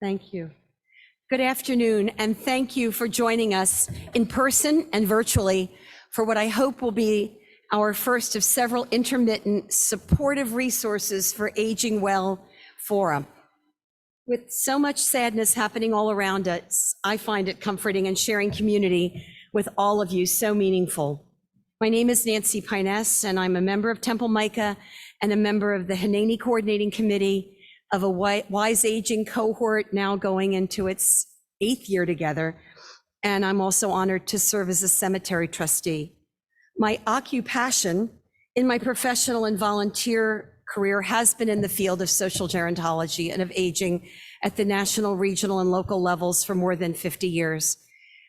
Thank you. Good afternoon, and thank you for joining us in person and virtually for what I hope will be our first of several intermittent supportive resources for Aging Well Forum. With so much sadness happening all around us, I find it comforting and sharing community with all of you so meaningful. My name is Nancy Pines, and I'm a member of Temple Micah and a member of the Hineni Coordinating Committee of a Wise Aging cohort now going into its 8th year together. And I'm also honored to serve as a cemetery trustee. My occupation in my professional and volunteer career has been in the field of social gerontology and of aging at the national, regional, and local levels for more than 50 years.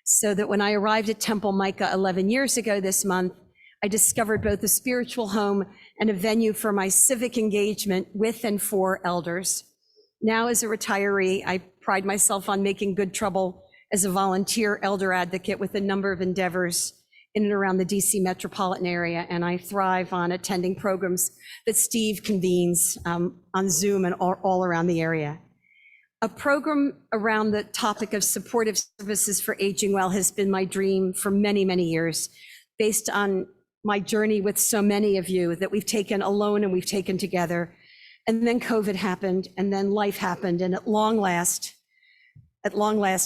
So that when I arrived at Temple Micah 11 years ago this month, I discovered both a spiritual home and a venue for my civic engagement with and for elders. Now, as a retiree, I pride myself on making good trouble as a volunteer elder advocate with a number of endeavors in and around the DC metropolitan area, and I thrive on attending programs that Steve convenes on Zoom and all around the area. A program around the topic of supportive services for aging well has been my dream for many, many years, based on my journey with so many of you that we've taken alone and we've taken together. And then COVID happened, and then life happened, and at long last,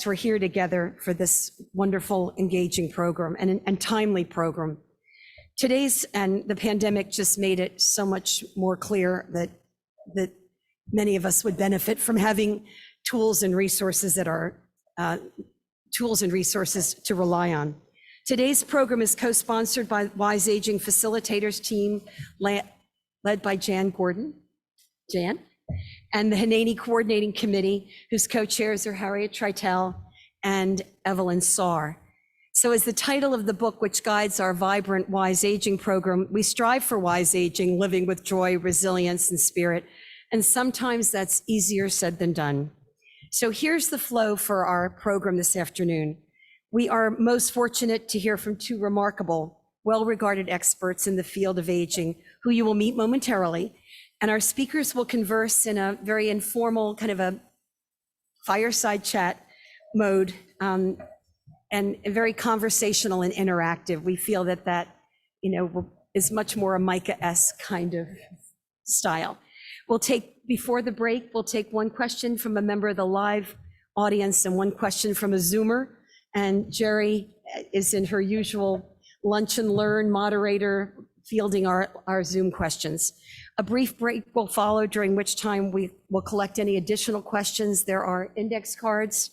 we're here together for this wonderful, engaging program and timely program. Today's, and the pandemic just made it so much more clear that many of us would benefit from having tools and resources that are tools and resources to rely on. Today's program is co-sponsored by Wise Aging Facilitators team led by Jan Gordon, and the Hineni Coordinating Committee, whose co-chairs are Harriet Treitel and Evelyn Saar. So as the title of the book, which guides our vibrant Wise Aging program, we strive for wise aging, living with joy, resilience, and spirit. And sometimes that's easier said than done. So here's the flow for our program this afternoon. We are most fortunate to hear from two remarkable, well-regarded experts in the field of aging, who you will meet momentarily. And our speakers will converse in a very informal, kind of a fireside chat mode, and very conversational and interactive. We feel that is much more a Micah-esque kind of style. Before the break, we'll take one question from a member of the live audience and one question from a Zoomer. And Jerry is in her usual lunch and learn moderator, fielding our Zoom questions. A brief break will follow, during which time we will collect any additional questions. There are index cards,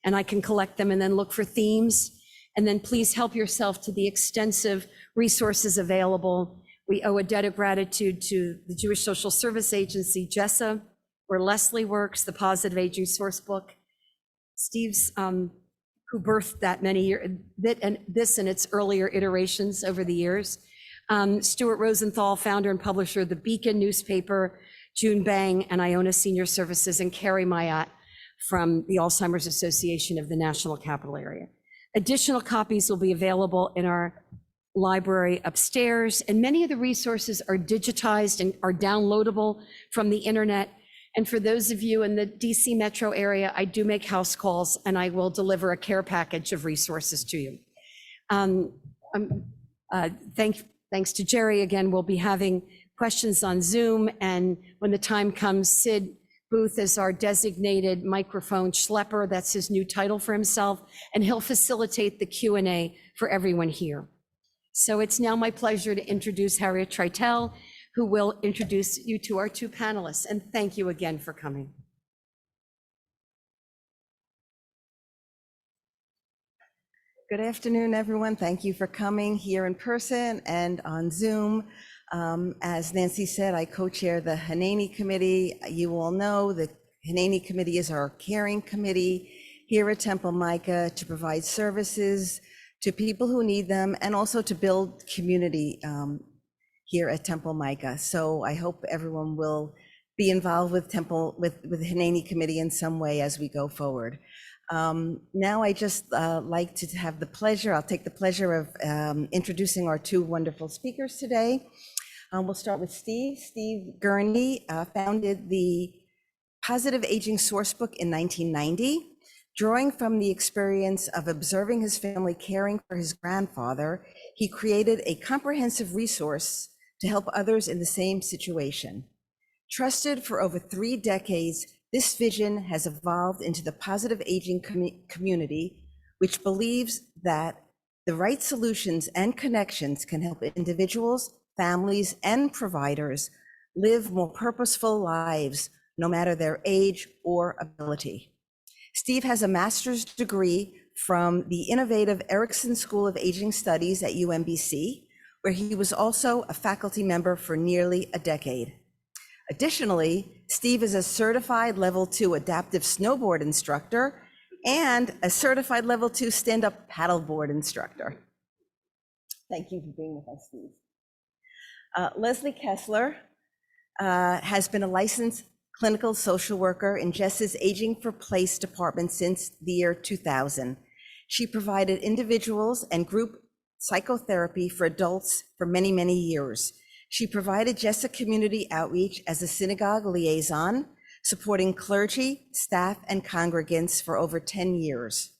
and I can collect them and then look for themes. And then please help yourself to the extensive resources available. We owe a debt of gratitude to the Jewish Social Service Agency, JESSA, where Leslie works, the Positive Aging Sourcebook. Steve's, who birthed that many years, this and its earlier iterations over the years. Stuart Rosenthal, founder and publisher of the Beacon newspaper, June Bang, and Iona Senior Services, and Carrie Mayat from the Alzheimer's Association of the National Capital Area. Additional copies will be available in our library upstairs, and many of the resources are digitized and are downloadable from the internet. And for those of you in the DC metro area, I do make house calls, and I will deliver a care package of resources to you. Thanks to Jerry, again, we'll be having questions on Zoom, and when the time comes, Sid Booth is our designated microphone schlepper. That's his new title for himself, and he'll facilitate the Q&A for everyone here. So it's now my pleasure to introduce Harriet Treitel, who will introduce you to our two panelists, and thank you again for coming. Good afternoon, everyone. Thank you for coming here in person and on Zoom. As Nancy said, I co-chair the Hineni Committee. You all know the Hineni Committee is our caring committee here at Temple Micah to provide services to people who need them and also to build community here at Temple Micah. So I hope everyone will be involved with the Hineni Committee in some way as we go forward. Now I just like to have the pleasure, I'll take the pleasure of introducing our two wonderful speakers today. We'll start with Steve. Steve Gurney founded the Positive Aging Sourcebook in 1990. Drawing from the experience of observing his family caring for his grandfather, he created a comprehensive resource to help others in the same situation. Trusted for over 3 decades, this vision has evolved into the positive aging community, which believes that the right solutions and connections can help individuals, families, and providers live more purposeful lives, no matter their age or ability. Steve has a master's degree from the innovative Erickson School of Aging Studies at UMBC, where he was also a faculty member for nearly a decade. Additionally, Steve is a certified level 2 adaptive snowboard instructor and a certified level 2 stand-up paddleboard instructor. Thank you for being with us, Steve. Leslie Kessler has been a licensed clinical social worker in Jess's Aging for Place department since the year 2000. She provided individuals and group psychotherapy for adults for many, many years. She provided Jessa community outreach as a synagogue liaison, supporting clergy, staff, and congregants for over 10 years.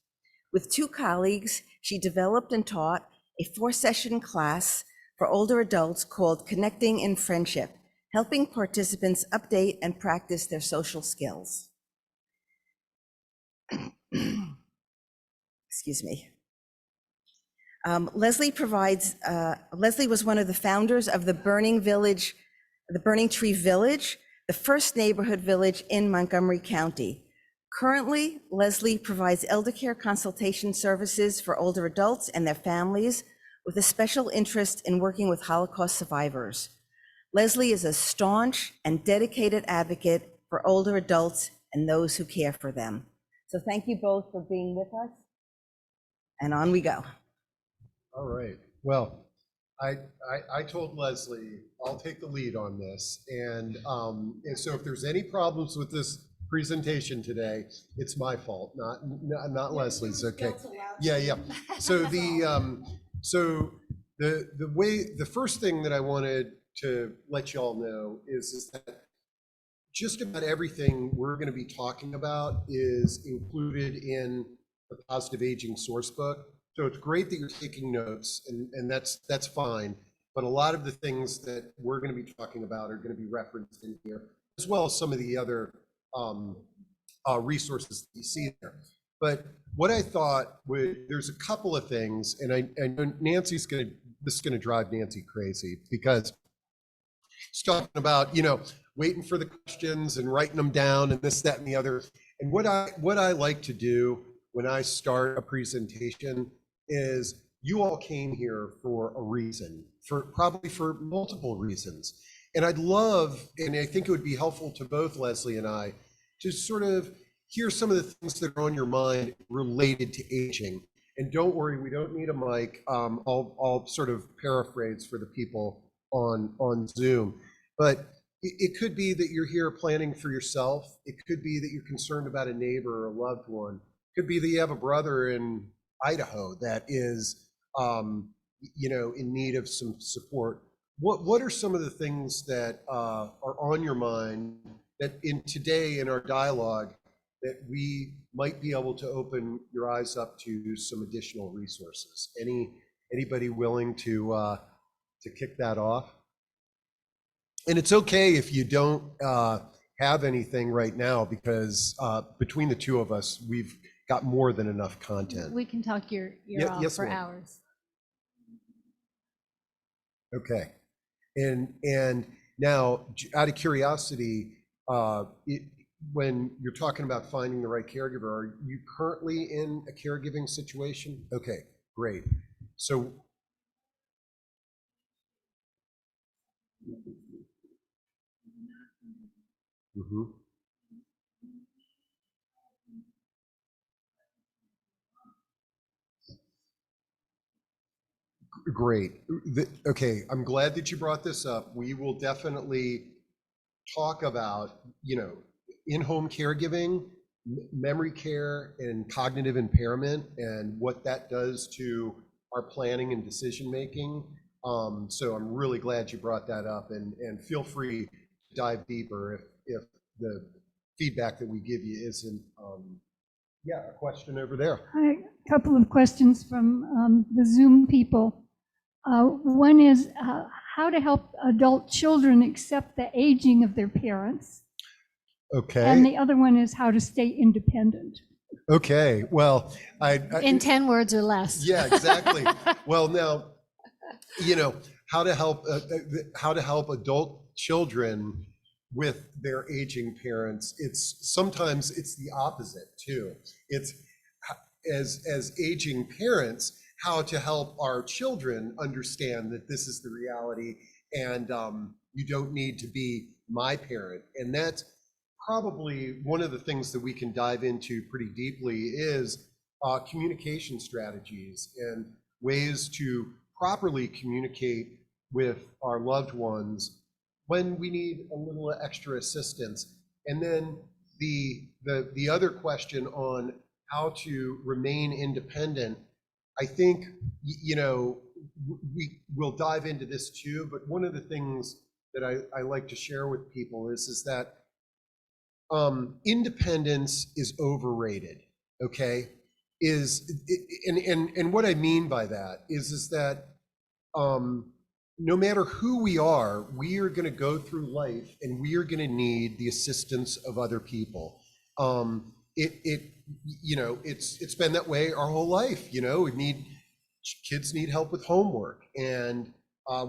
With 2 colleagues, she developed and taught a 4-session class for older adults called Connecting in Friendship, helping participants update and practice their social skills. Excuse me. Leslie was one of the founders of the Burning Tree Village, the first neighborhood village in Montgomery County. Currently, Leslie provides elder care consultation services for older adults and their families, with a special interest in working with Holocaust survivors. Leslie is a staunch and dedicated advocate for older adults and those who care for them. So thank you both for being with us. And on we go. All right. Well, I told Leslie I'll take the lead on this, and so if there's any problems with this presentation today, it's my fault, not Leslie's. Okay. Yeah. So the first thing that I wanted to let you all know is that just about everything we're going to be talking about is included in the Positive Aging Sourcebook. So it's great that you're taking notes, and that's fine. But a lot of the things that we're going to be talking about are going to be referenced in here, as well as some of the other resources that you see there. But what I thought there's a couple of things, and I know this is going to drive Nancy crazy, because she's talking about, waiting for the questions and writing them down and this, that, and the other. And what I like to do when I start a presentation is, you all came here for a reason, probably for multiple reasons. And I'd love, and I think it would be helpful to both Leslie and I, to sort of hear some of the things that are on your mind related to aging. And don't worry, we don't need a mic. I'll sort of paraphrase for the people on Zoom. But it could be that you're here planning for yourself. It could be that you're concerned about a neighbor or a loved one. It could be that you have a brother in Idaho that is, in need of some support. What are some of the things that are on your mind that today in our dialogue that we might be able to open your eyes up to some additional resources? Anybody willing to kick that off? And it's okay if you don't have anything right now, because between the two of us, we've got more than enough content. We can talk your off yes, for ma'am. hours. Okay. And now, out of curiosity, when you're talking about finding the right caregiver, are you currently in a caregiving situation? Okay, great. So great. Okay, I'm glad that you brought this up. We will definitely talk about, in-home caregiving, memory care, and cognitive impairment, and what that does to our planning and decision making. So I'm really glad you brought that up, and feel free to dive deeper if the feedback that we give you isn't, yeah, a question over there. Hi, a couple of questions from the Zoom people. One is how to help adult children accept the aging of their parents. And Okay, the other one is how to stay independent. okay, well, In 10 words or less. yeah, exactly. Well, now, you know, how to help adult children with their aging parents. Sometimes it's the opposite too. It's as aging parents, how to help our children understand that this is the reality, and you don't need to be my parent. And that's probably one of the things that we can dive into pretty deeply is communication strategies and ways to properly communicate with our loved ones when we need a little extra assistance. And then the other question on how to remain independent, I think, you know, we will dive into this too, but one of the things that I like to share with people is that independence is overrated, okay? And what I mean by that is that no matter who we are going to go through life and we are going to need the assistance of other people. You know, it's been that way our whole life. You know, kids need help with homework, and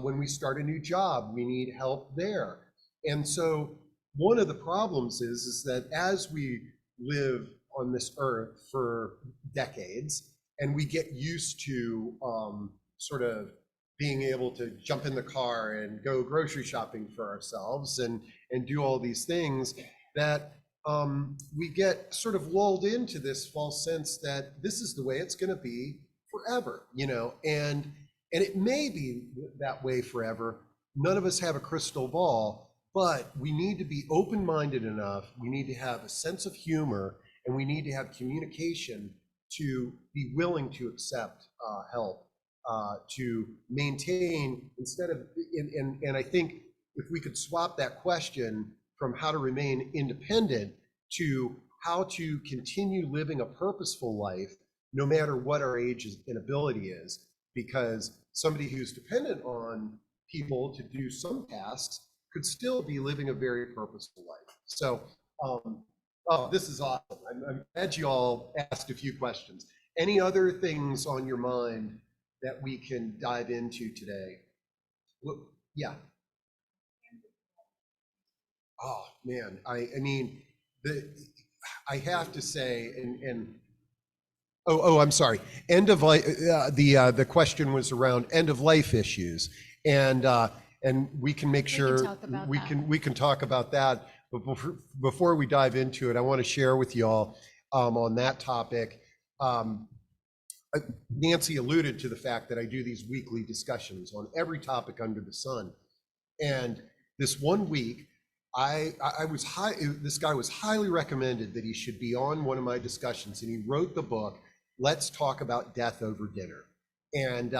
when we start a new job, we need help there. And so one of the problems is that as we live on this earth for decades, and we get used to sort of being able to jump in the car and go grocery shopping for ourselves and do all these things, that we get sort of lulled into this false sense that this is the way it's going to be forever, you know, and it may be that way forever. None of us have a crystal ball, but we need to be open-minded enough. We need to have a sense of humor, and we need to have communication to be willing to accept help, to maintain instead of, and I think if we could swap that question from how to remain independent to how to continue living a purposeful life, no matter what our age and ability is, because somebody who's dependent on people to do some tasks could still be living a very purposeful life. So, oh, this is awesome. I'm glad you all asked a few questions. Any other things on your mind that we can dive into today? Yeah. Oh man, I mean, I have to say, I'm sorry. End of life. The question was around end of life issues, and we can make sure we can talk about that. But before we dive into it, I want to share with you all on that topic. Nancy alluded to the fact that I do these weekly discussions on every topic under the sun, and this one week, this guy was highly recommended that he should be on one of my discussions, and he wrote the book, Let's Talk About Death Over Dinner. And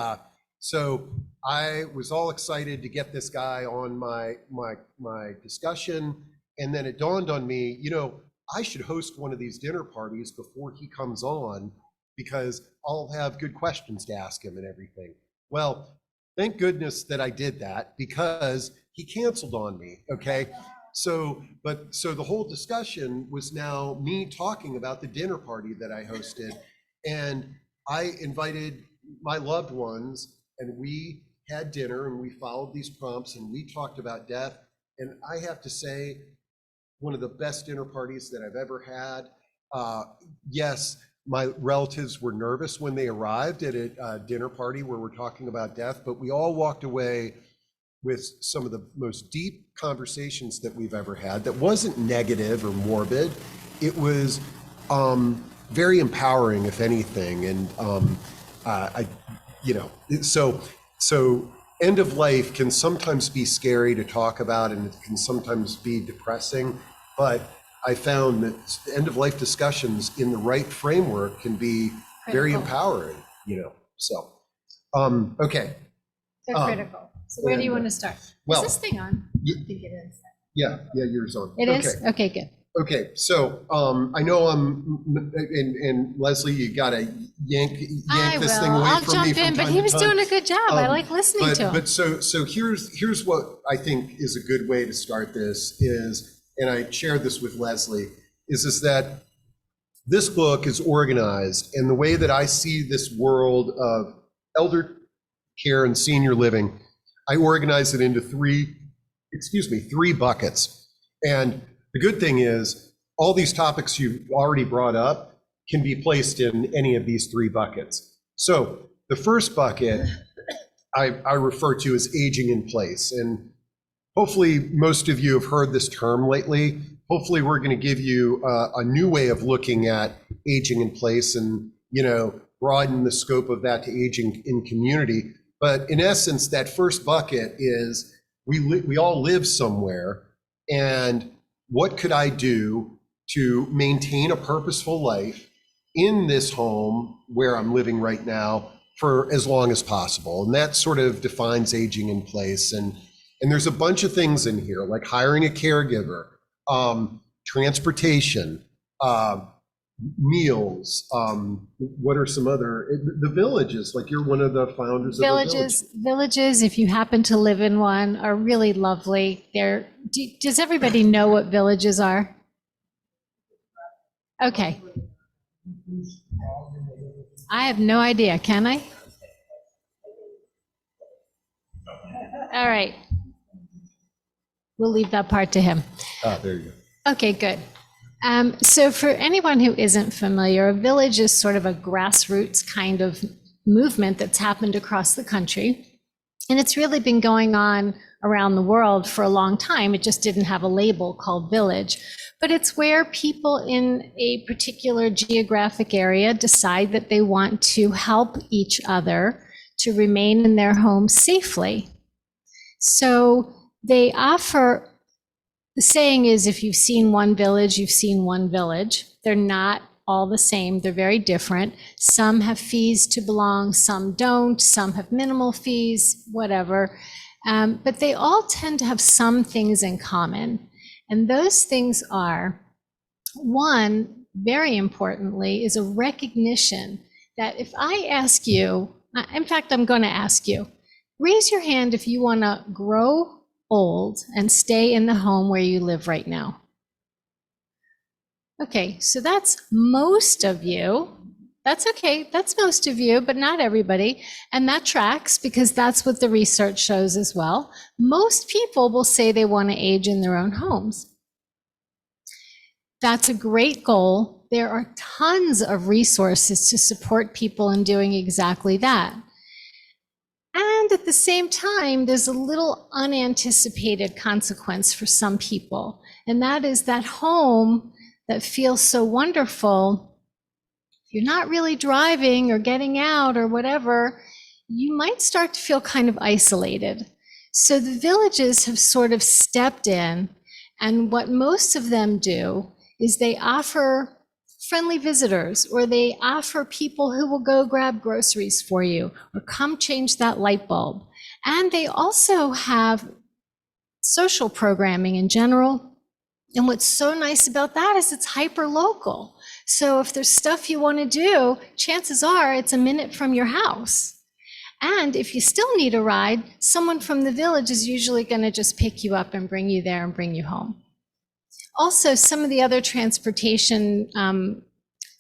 so I was all excited to get this guy on my discussion. And then it dawned on me, you know, I should host one of these dinner parties before he comes on, because I'll have good questions to ask him and everything. Well, thank goodness that I did that, because he canceled on me, okay? So the whole discussion was now me talking about the dinner party that I hosted, and I invited my loved ones, and we had dinner, and we followed these prompts, and we talked about death. And I have to say, one of the best dinner parties that I've ever had. Yes, my relatives were nervous when they arrived at a dinner party where we're talking about death, but we all walked away with some of the most deep conversations that we've ever had. That wasn't negative or morbid. It was very empowering, if anything. And so end of life can sometimes be scary to talk about, and it can sometimes be depressing. But I found that end of life discussions in the right framework can be very empowering. You know, so okay. They're critical. So where do you want to start? Well, is this thing on? I think it is. Yeah, yours on. It is? Okay, good. Okay, so I know and Leslie, you gotta yank I this will. thing away I'll from me jump in, from but time he to was time. doing a good job. I like listening to him. But so here's what I think is a good way to start this is, and I shared this with Leslie, is that this book is organized, and the way that I see this world of elder care and senior living, I organize it into three buckets. And the good thing is all these topics you've already brought up can be placed in any of these three buckets. So the first bucket I refer to as aging in place. And hopefully most of you have heard this term lately. Hopefully we're going to give you a new way of looking at aging in place and, broaden the scope of that to aging in community. But in essence, that first bucket is we all live somewhere, and what could I do to maintain a purposeful life in this home where I'm living right now for as long as possible? And that sort of defines aging in place. And there's a bunch of things in here, like hiring a caregiver, transportation, meals. What are some other, the villages, like you're one of the founders of a village. Villages, if you happen to live in one, are really lovely. Does everybody know what villages are? Okay. I have no idea. Can I? All right. We'll leave that part to him. There you go. Okay, good. So for anyone who isn't familiar, a village is sort of a grassroots kind of movement that's happened across the country. And it's really been going on around the world for a long time. It just didn't have a label called village. But it's where people in a particular geographic area decide that they want to help each other to remain in their home safely. So they offer, the saying is, if you've seen one village, you've seen one village. They're not all the same. They're very different. Some have fees to belong, some don't, some have minimal fees, whatever. But they all tend to have some things in common. And those things are, one, very importantly, is a recognition that if I ask you, in fact, I'm going to ask you, raise your hand if you want to grow old and stay in the home where you live right now. Okay, so that's most of you. That's okay, that's most of you, but not everybody. And that tracks because that's what the research shows as well. Most people will say they want to age in their own homes. That's a great goal. There are tons of resources to support people in doing exactly that. And at the same time, there's a little unanticipated consequence for some people. And that is that home that feels so wonderful, if you're not really driving or getting out or whatever, you might start to feel kind of isolated. So the villages have sort of stepped in, and what most of them do is they offer friendly visitors, or they offer people who will go grab groceries for you or come change that light bulb. And they also have social programming in general. And what's so nice about that is it's hyper local. So if there's stuff you want to do, chances are it's a minute from your house. And if you still need a ride, someone from the village is usually going to just pick you up and bring you there and bring you home. Also, some of the other transportation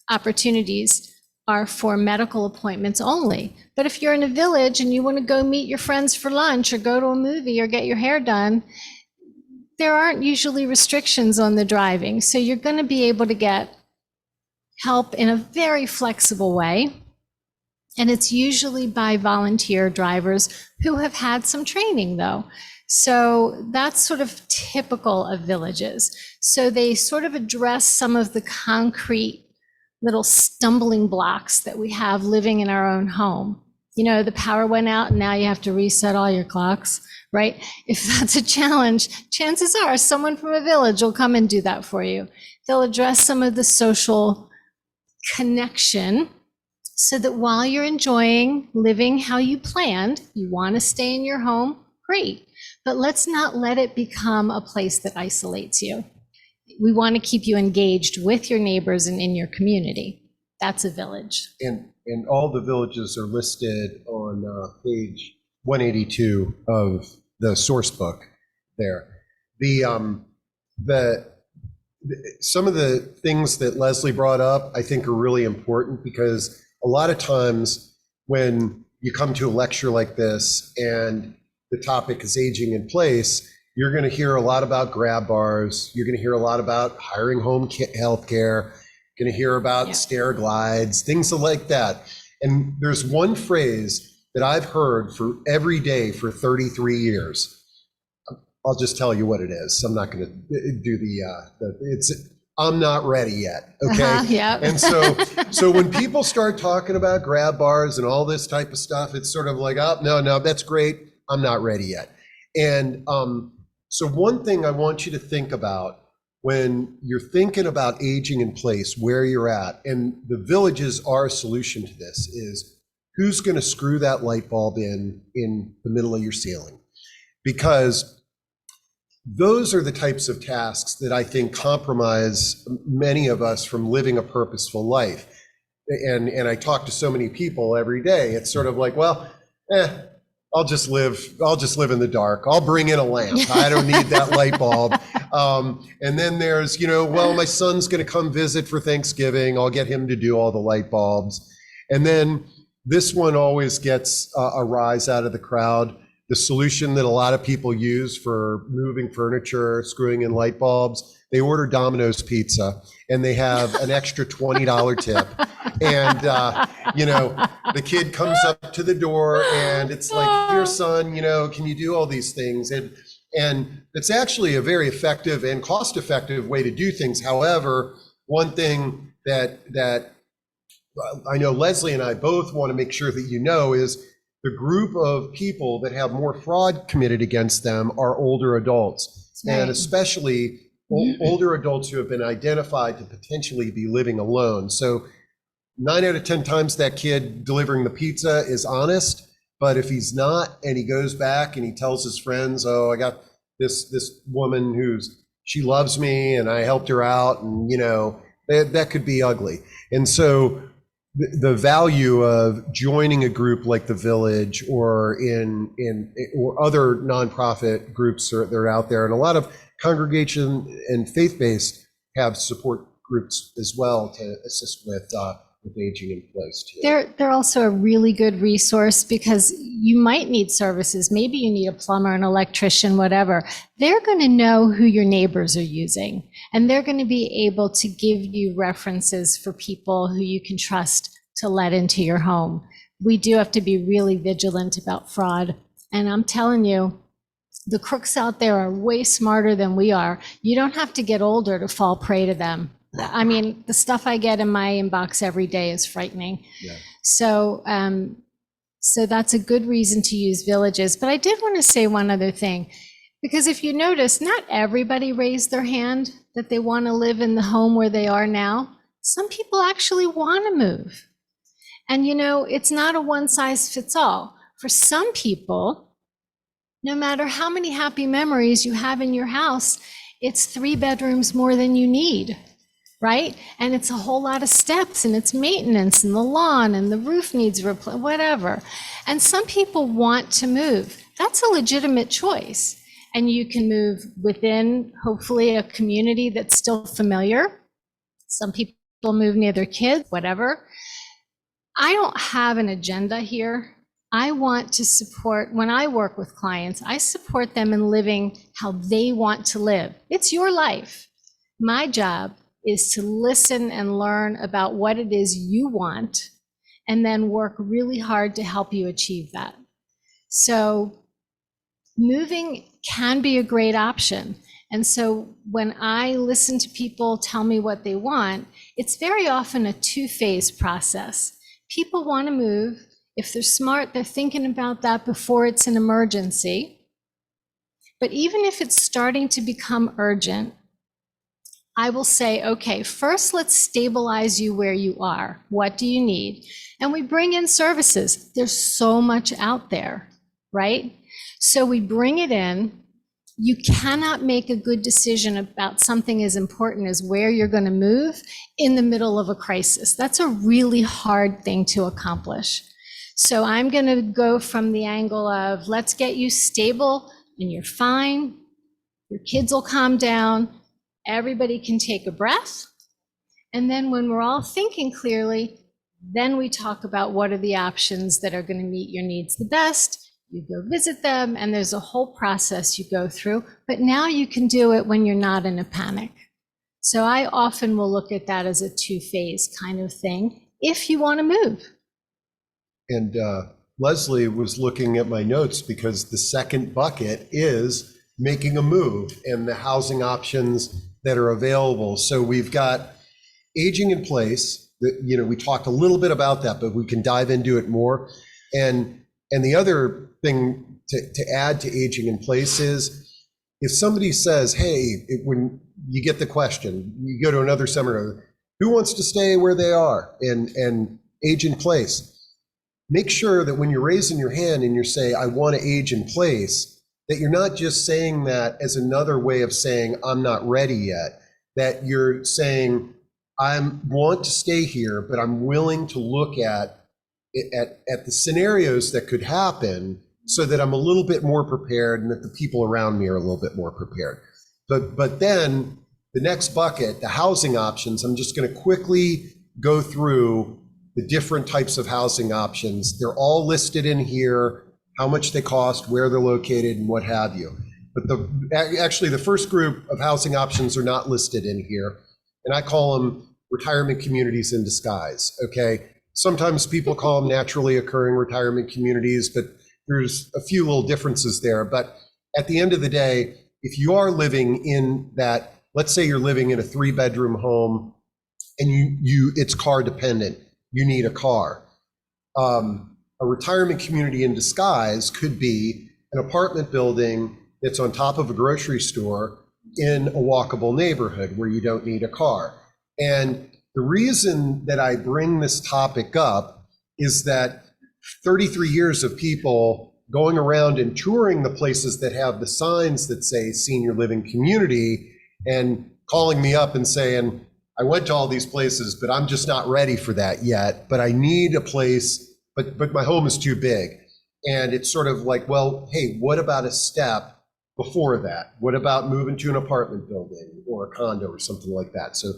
opportunities are for medical appointments only. But if you're in a village and you want to go meet your friends for lunch or go to a movie or get your hair done, there aren't usually restrictions on the driving. So you're going to be able to get help in a very flexible way. And it's usually by volunteer drivers who have had some training, though. So that's sort of typical of villages. So they sort of address some of the concrete little stumbling blocks that we have living in our own home. You know, the power went out and now you have to reset all your clocks, right? If that's a challenge, chances are someone from a village will come and do that for you. They'll address some of the social connection so that while you're enjoying living how you planned, you want to stay in your home, great. But let's not let it become a place that isolates you. we want to keep you engaged with your neighbors and in your community. That's a village. And all the villages are listed on page 182 of the source book there. Some of the things that Leslie brought up, I think, are really important, because a lot of times when you come to a lecture like this and the topic is aging in place, you're going to hear a lot about grab bars. You're going to hear a lot about hiring home health care. Going to hear about stair glides, things like that. And there's one phrase that I've heard for every day for 33 years. I'll just tell you what it is. I'm not going to do I'm not ready yet. Okay. Yeah. And so when people start talking about grab bars and all this type of stuff, it's sort of like, oh, no, that's great. I'm not ready yet. And so one thing I want you to think about when you're thinking about aging in place, where you're at, and the villages are a solution to this, is who's going to screw that light bulb in the middle of your ceiling? Because those are the types of tasks that I think compromise many of us from living a purposeful life. And I talk to so many people every day. It's sort of like, well, I'll just live in the dark. I'll bring in a lamp. I don't need that light bulb. And then there's, well, my son's going to come visit for Thanksgiving. I'll get him to do all the light bulbs. And then this one always gets a rise out of the crowd. The solution that a lot of people use for moving furniture, screwing in light bulbs, they order Domino's pizza and they have an extra $20 tip. And, the kid comes up to the door and it's like, here, son, can you do all these things? And it's actually a very effective and cost-effective way to do things. However, one thing that I know Leslie and I both want to make sure that is the group of people that have more fraud committed against them are older adults. Right. And especially older adults who have been identified to potentially be living alone. So 9 out of 10 times that kid delivering the pizza is honest, but if he's not and he goes back and he tells his friends, oh, I got this woman she loves me and I helped her out, and that could be ugly. And so the value of joining a group like the Village or or other nonprofit groups that are out there, and a lot of congregation and faith-based have support groups as well to assist with aging in place too. They're also a really good resource, because you might need services. Maybe you need a plumber, an electrician, whatever. They're going to know who your neighbors are using, and they're going to be able to give you references for people who you can trust to let into your home. We do have to be really vigilant about fraud. And I'm telling you, the crooks out there are way smarter than we are. You don't have to get older to fall prey to them. I mean, the stuff I get in my inbox every day is frightening. Yeah. So that's a good reason to use villages. But I did want to say one other thing, because if you notice, not everybody raised their hand that they want to live in the home where they are now. Some people actually want to move. And it's not a one size fits all. For some people, no matter how many happy memories you have in your house, it's 3 bedrooms more than you need. Right? And it's a whole lot of steps, and it's maintenance, and the lawn, and the roof needs replaced, whatever. And some people want to move. That's a legitimate choice. And you can move within, hopefully, a community that's still familiar. Some people move near their kids, whatever. I don't have an agenda here. I want to support, when I work with clients, I support them in living how they want to live. It's your life. My job is to listen and learn about what it is you want, and then work really hard to help you achieve that. So moving can be a great option. And so when I listen to people tell me what they want, it's very often a 2-phase process. People want to move. If they're smart, they're thinking about that before it's an emergency. But even if it's starting to become urgent, I will say, okay, first let's stabilize you where you are. What do you need? And we bring in services. There's so much out there, right? So we bring it in, You cannot make a good decision about something as important as where you're going to move in the middle of a crisis. That's a really hard thing to accomplish. So I'm going to go from the angle of, let's get you stable and you're fine. Your kids will calm down. Everybody can take a breath. And then when we're all thinking clearly, then we talk about what are the options that are going to meet your needs the best. You go visit them, and there's a whole process you go through. But now you can do it when you're not in a panic. So I often will look at that as a two-phase kind of thing, if you want to move. And Leslie was looking at my notes because the second bucket is making a move and the housing options that are available. So we've got aging in place. You know, we talked a little bit about that, but we can dive into it more. And the other thing to add to aging in place is if somebody says, hey, when you get the question, you go to another seminar, who wants to stay where they are and age in place? Make sure that when you're raising your hand and you're saying, I want to age in place, that you're not just saying that as another way of saying, I'm not ready yet, that you're saying, I want to stay here, but I'm willing to look at the scenarios that could happen so that I'm a little bit more prepared and that the people around me are a little bit more prepared. But then the next bucket, the housing options, I'm just going to quickly go through the different types of housing options. They're all listed in here, how much they cost, where they're located, and what have you. But actually the first group of housing options are not listed in here, and I call them retirement communities in disguise, okay? Sometimes people call them naturally occurring retirement communities, but there's a few little differences there. But at the end of the day, if you are living in that, let's say you're living in a 3-bedroom home and it's car dependent, you need a car. A retirement community in disguise could be an apartment building that's on top of a grocery store in a walkable neighborhood where you don't need a car. And the reason that I bring this topic up is that 33 years of people going around and touring the places that have the signs that say senior living community and calling me up and saying, I went to all these places, but I'm just not ready for that yet, but I need a place, but my home is too big. And it's sort of like, well, hey, what about a step before that? What about moving to an apartment building or a condo or something like that? So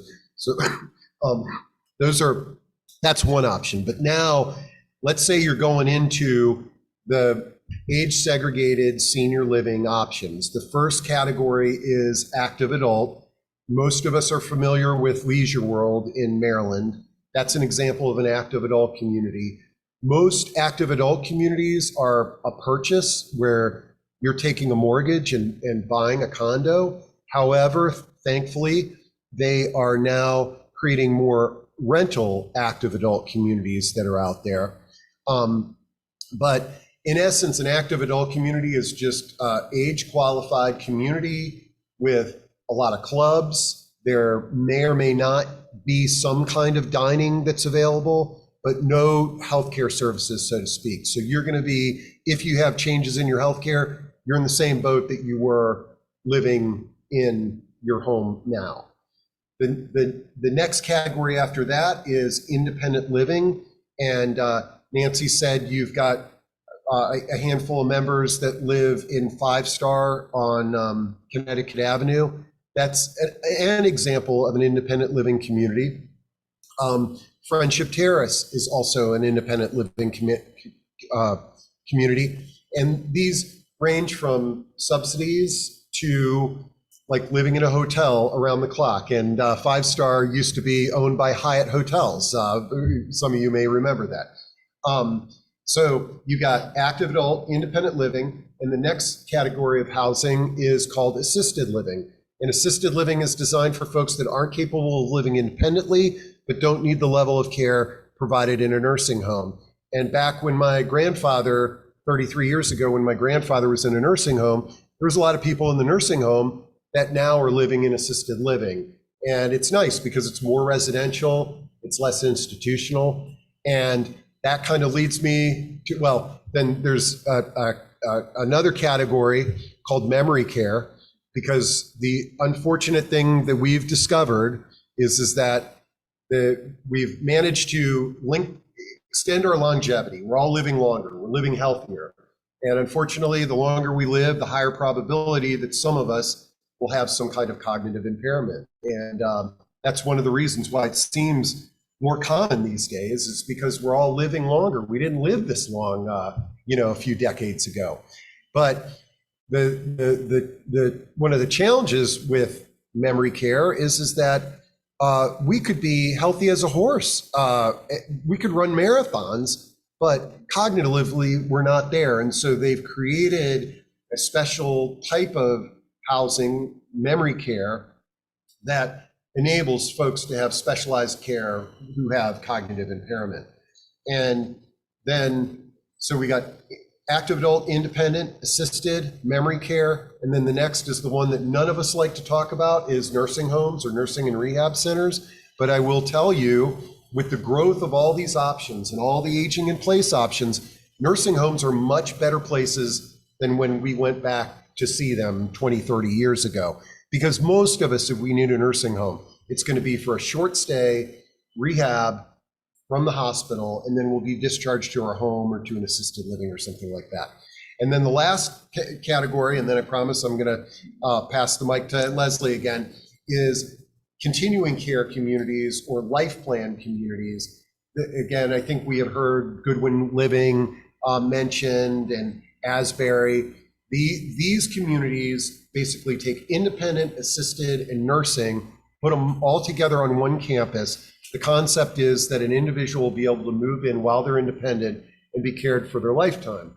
that's one option. But now let's say you're going into the age segregated senior living options. The first category is active adult. Most of us are familiar with Leisure World in Maryland. That's an example of an active adult community. Most active adult communities are a purchase where you're taking a mortgage and buying a condo. However, thankfully, they are now creating more rental active adult communities that are out there. But in essence, an active adult community is just age qualified community with a lot of clubs. There may or may not be some kind of dining that's available, but no healthcare services, so to speak. So you're going to be, if you have changes in your healthcare, you're in the same boat that you were living in your home now. The next category after that is independent living. And Nancy said you've got a handful of members that live in 5-Star on Connecticut Avenue. That's an example of an independent living community. Friendship Terrace is also an independent living community. And these range from subsidies to like living in a hotel around the clock. And 5-Star used to be owned by Hyatt Hotels. Some of you may remember that. So you got active adult, independent living, and the next category of housing is called assisted living. And assisted living is designed for folks that aren't capable of living independently, but don't need the level of care provided in a nursing home. And back when my grandfather, 33 years ago, when my grandfather was in a nursing home, there was a lot of people in the nursing home that now are living in assisted living. And it's nice because it's more residential, it's less institutional, and that kind of leads me to, well, then there's another category called memory care, because the unfortunate thing that we've discovered is that we've managed to extend our longevity. We're all living longer, we're living healthier. And unfortunately, the longer we live, the higher probability that some of us will have some kind of cognitive impairment. And that's one of the reasons why it seems more common these days, is because we're all living longer. We didn't live this long, a few decades ago. But the one of the challenges with memory care is that we could be healthy as a horse. We could run marathons, but cognitively we're not there. And so they've created a special type of housing, memory care, that enables folks to have specialized care who have cognitive impairment. And then, so we got active adult, independent, assisted, memory care. And then the next is the one that none of us like to talk about, is nursing homes or nursing and rehab centers. But I will tell you, with the growth of all these options and all the aging in place options, nursing homes are much better places than when we went back to see them 20, 30 years ago. Because most of us, if we need a nursing home, it's going to be for a short stay, rehab from the hospital, and then we'll be discharged to our home or to an assisted living or something like that. And then the last category, and then I promise I'm going to pass the mic to Leslie again, is continuing care communities or life plan communities. Again, I think we have heard Goodwin Living mentioned, and Asbury. These communities basically take independent, assisted, and nursing, put them all together on one campus. The concept is that an individual will be able to move in while they're independent and be cared for their lifetime.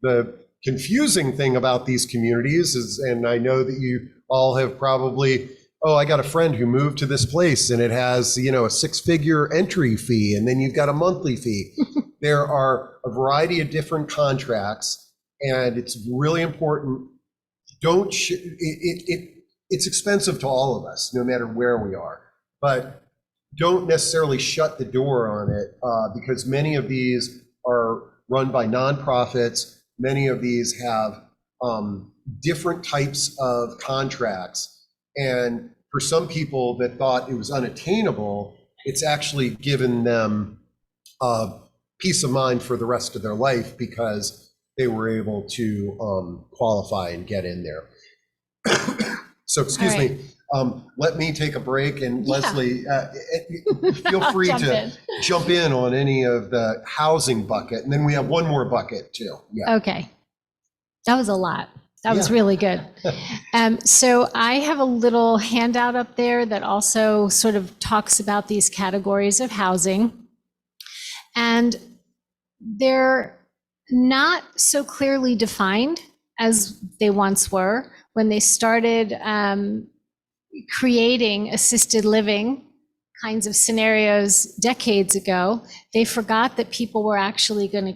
The confusing thing about these communities is, and I know that you all have probably, I got a friend who moved to this place and it has, a 6-figure entry fee, and then you've got a monthly fee. There are a variety of different contracts, and it's really important. It's expensive to all of us, no matter where we are, but don't necessarily shut the door on it, because many of these are run by nonprofits. Many of these have different types of contracts. And for some people that thought it was unattainable, it's actually given them peace of mind for the rest of their life, because they were able to qualify and get in there. So excuse me, let me take a break, and Leslie, feel free to jump in on any of the housing bucket. And then we have one more bucket too. Yeah. Okay. That was a lot. That was really good. So I have a little handout up there that also sort of talks about these categories of housing. And they're not so clearly defined as they once were. When they started creating assisted living kinds of scenarios decades ago, they forgot that people were actually going to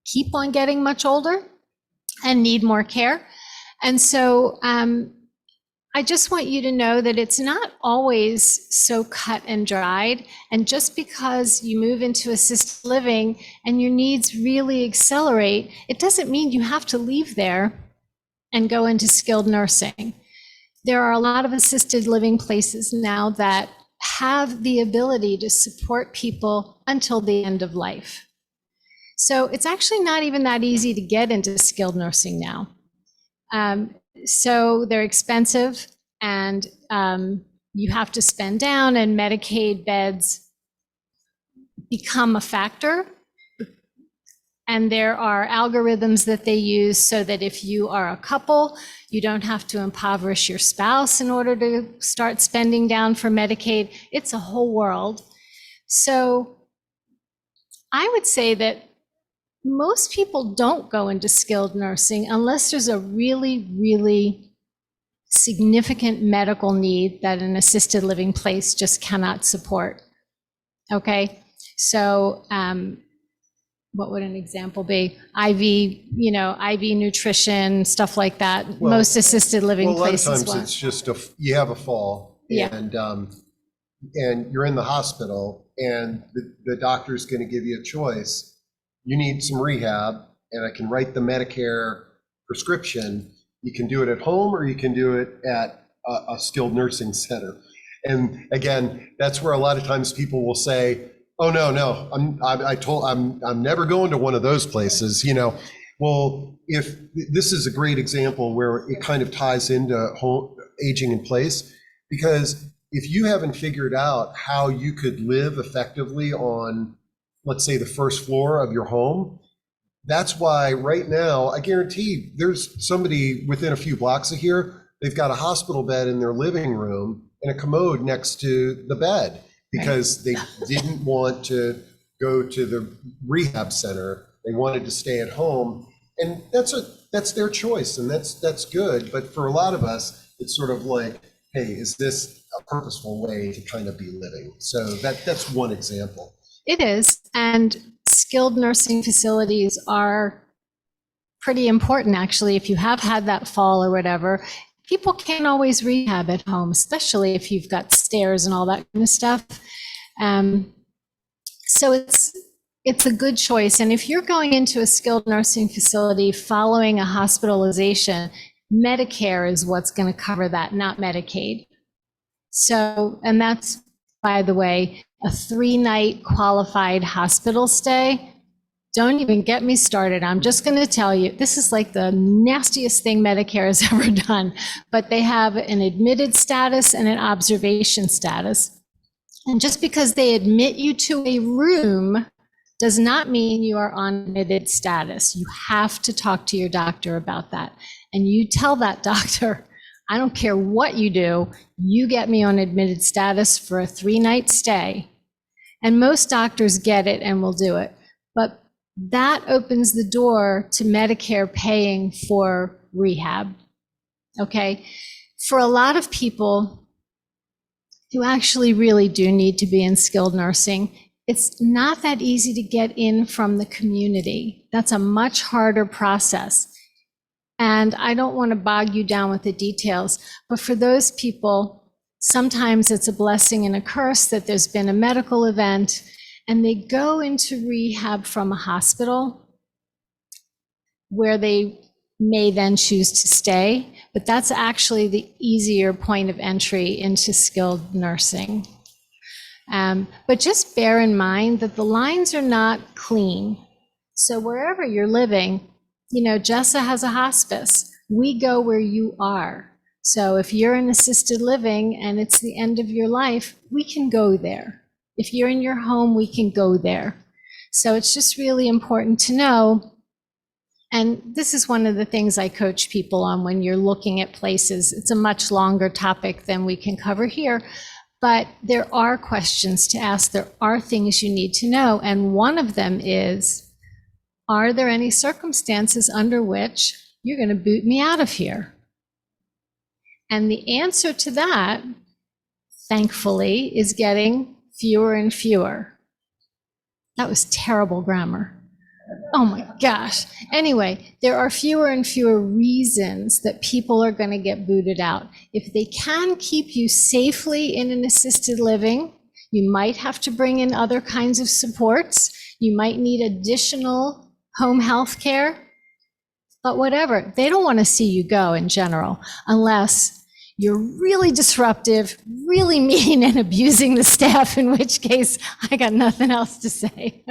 keep on getting much older and need more care. And so I just want you to know that it's not always so cut and dried. And just because you move into assisted living and your needs really accelerate, it doesn't mean you have to leave there and go into skilled nursing. There are a lot of assisted living places now that have the ability to support people until the end of life. So it's actually not even that easy to get into skilled nursing now. So they're expensive, and you have to spend down, and Medicaid beds become a factor. And there are algorithms that they use so that if you are a couple, you don't have to impoverish your spouse in order to start spending down for Medicaid. It's a whole world. So I would say that most people don't go into skilled nursing unless there's a really, really significant medical need that an assisted living place just cannot support. Okay, so what would an example be? IV, IV nutrition, stuff like that. Well, most assisted living places. A lot of times it's just you have a fall, and you're in the hospital, and the doctor's going to give you a choice. You need some rehab, and I can write the Medicare prescription, You can do it at home, or you can do it at a skilled nursing center. And again, that's where a lot of times people will say, "Oh no, I'm never going to one of those places." Well, if this is a great example where it kind of ties into home aging in place, because if you haven't figured out how you could live effectively on, let's say, the first floor of your home, that's why right now, I guarantee there's somebody within a few blocks of here, they've got a hospital bed in their living room and a commode next to the bed, because they didn't want to go to the rehab center. They wanted to stay at home. And that's their choice, and that's good. But for a lot of us, it's sort of like, hey, is this a purposeful way to kind of be living? So that's one example. It is. And skilled nursing facilities are pretty important, actually. If you have had that fall or whatever, people can't always rehab at home, especially if you've got stairs and all that kind of stuff. So it's a good choice. And if you're going into a skilled nursing facility following a hospitalization, Medicare is what's going to cover that, not Medicaid. So, and that's, by the way, a 3-night qualified hospital stay. Don't even get me started. I'm just going to tell you, this is like the nastiest thing Medicare has ever done. But they have an admitted status and an observation status. And just because they admit you to a room does not mean you are on admitted status. You have to talk to your doctor about that. And you tell that doctor, I don't care what you do, you get me on admitted status for a 3-night stay. And most doctors get it and will do it. But that opens the door to Medicare paying for rehab. Okay? For a lot of people who actually really do need to be in skilled nursing, it's not that easy to get in from the community. That's a much harder process. And I don't want to bog you down with the details, but for those people, sometimes it's a blessing and a curse that there's been a medical event and they go into rehab from a hospital where they may then choose to stay, but that's actually the easier point of entry into skilled nursing. But just bear in mind that the lines are not clean. So wherever you're living, Jessa has a hospice. We go where you are. So if you're in assisted living and it's the end of your life, we can go there. If you're in your home, we can go there. So it's just really important to know. And this is one of the things I coach people on when you're looking at places. It's a much longer topic than we can cover here. But there are questions to ask. There are things you need to know. And one of them is, are there any circumstances under which you're going to boot me out of here? And the answer to that, thankfully, is getting fewer and fewer. That was terrible grammar. Oh my gosh. Anyway, there are fewer and fewer reasons that people are going to get booted out. If they can keep you safely in an assisted living, you might have to bring in other kinds of supports. You might need additional home health care, but whatever. They don't want to see you go in general, unless you're really disruptive, really mean, and abusing the staff, in which case I got nothing else to say.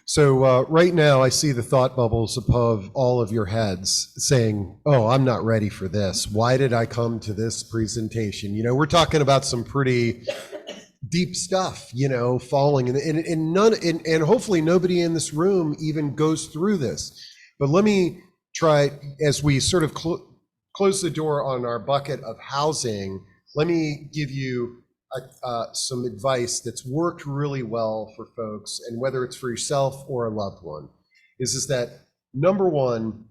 So right now I see the thought bubbles above all of your heads saying, oh, I'm not ready for this. Why did I come to this presentation? We're talking about some pretty deep stuff, falling, and hopefully nobody in this room even goes through this. But let me try, as we sort of close the door on our bucket of housing, let me give you some advice that's worked really well for folks, and whether it's for yourself or a loved one, is that number one,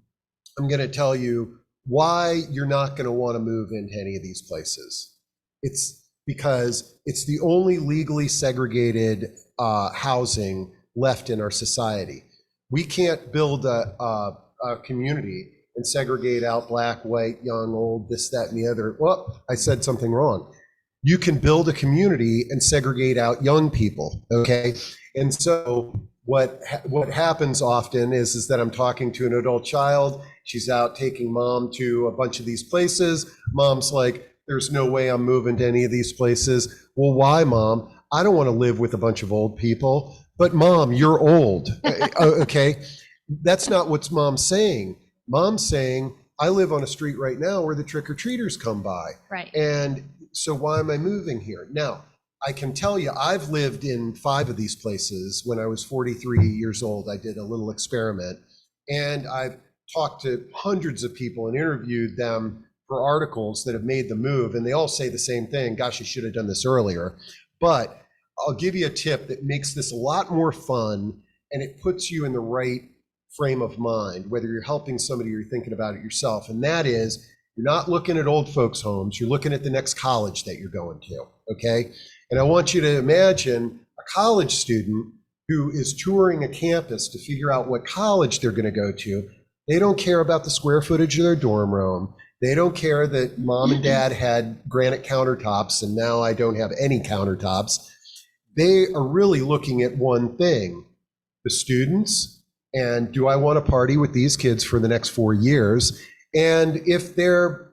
I'm going to tell you why you're not going to want to move into any of these places. It's because it's the only legally segregated housing left in our society. We can't build a community and segregate out black, white, young, old, this, that, and the other. Well, I said something wrong. You can build a community and segregate out young people, okay? And so what happens often is that I'm talking to an adult child. She's out taking mom to a bunch of these places. Mom's like, there's no way I'm moving to any of these places. Well, why, Mom? I don't want to live with a bunch of old people. But Mom, you're old. Okay. That's not what Mom's saying. Mom's saying, I live on a street right now where the trick-or-treaters come by. Right. And so why am I moving here? Now, I can tell you, I've lived in 5 of these places. When I was 43 years old, I did a little experiment, and I've talked to hundreds of people and interviewed them for articles that have made the move, and they all say the same thing. Gosh, you should have done this earlier. But I'll give you a tip that makes this a lot more fun, and it puts you in the right frame of mind, whether you're helping somebody or you're thinking about it yourself. And that is, you're not looking at old folks' homes, you're looking at the next college that you're going to, okay? And I want you to imagine a college student who is touring a campus to figure out what college they're going to go to. They don't care about the square footage of their dorm room. They don't care that mom and dad had granite countertops and now I don't have any countertops. They are really looking at one thing, the students, and do I want to party with these kids for the next 4 years? And if they're,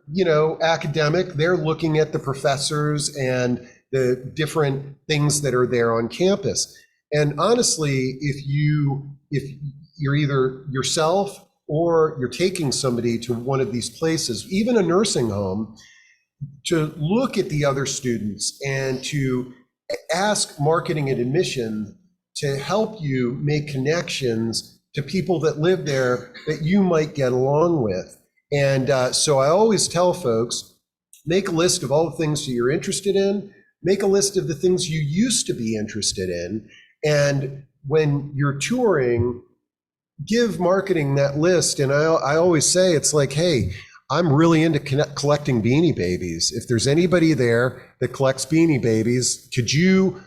academic, they're looking at the professors and the different things that are there on campus. And honestly, if you're either yourself or you're taking somebody to one of these places, even a nursing home, to look at the other students and to ask marketing and admission to help you make connections to people that live there that you might get along with. And so I always tell folks, make a list of all the things that you're interested in, make a list of the things you used to be interested in, and when you're touring, give marketing that list. And I always say, it's like, hey, I'm really into collecting Beanie Babies. If there's anybody there that collects Beanie Babies, could you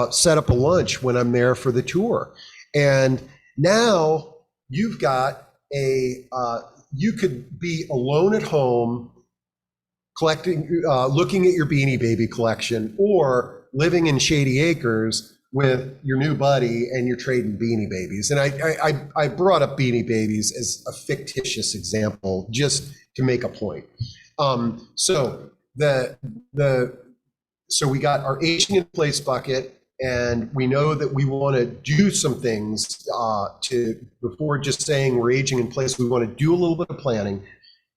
set up a lunch when I'm there for the tour? And now you've got you could be alone at home collecting, looking at your Beanie Baby collection, or living in Shady Acres with your new buddy and you're trading Beanie Babies. And I brought up Beanie Babies as a fictitious example just to make a point. So we got our aging in place bucket, and we know that we want to do some things before just saying we're aging in place, we want to do a little bit of planning.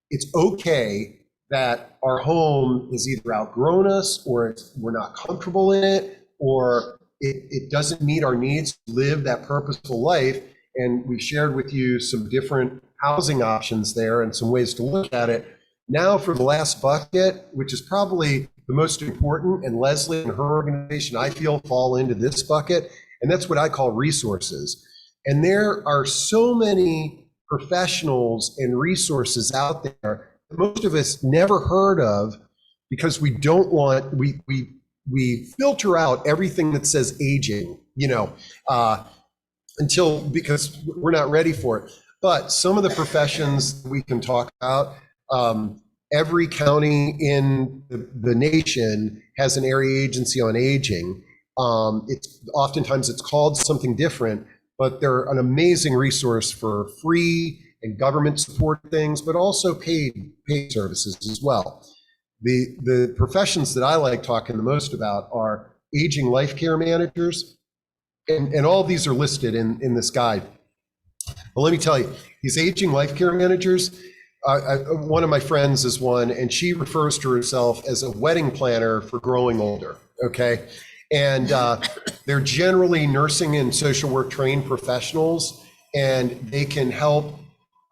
It's okay that our home is either outgrown us, or we're not comfortable in it, or it doesn't meet our needs to live that purposeful life. And we've shared with you some different housing options there and some ways to look at it. Now for the last bucket, which is probably the most important, and Leslie and her organization, I feel, fall into this bucket, and that's what I call resources. And there are so many professionals and resources out there that most of us never heard of, because we don't want, we filter out everything that says aging, because we're not ready for it. But some of the professions we can talk about, every county in the nation has an area agency on aging. Oftentimes it's called something different, but they're an amazing resource for free and government support things, but also paid services as well. The professions that I like talking the most about are aging life care managers, and all of these are listed in this guide. But let me tell you, these aging life care managers, one of my friends is one, and she refers to herself as a wedding planner for growing older, okay? And they're generally nursing and social work trained professionals, and they can help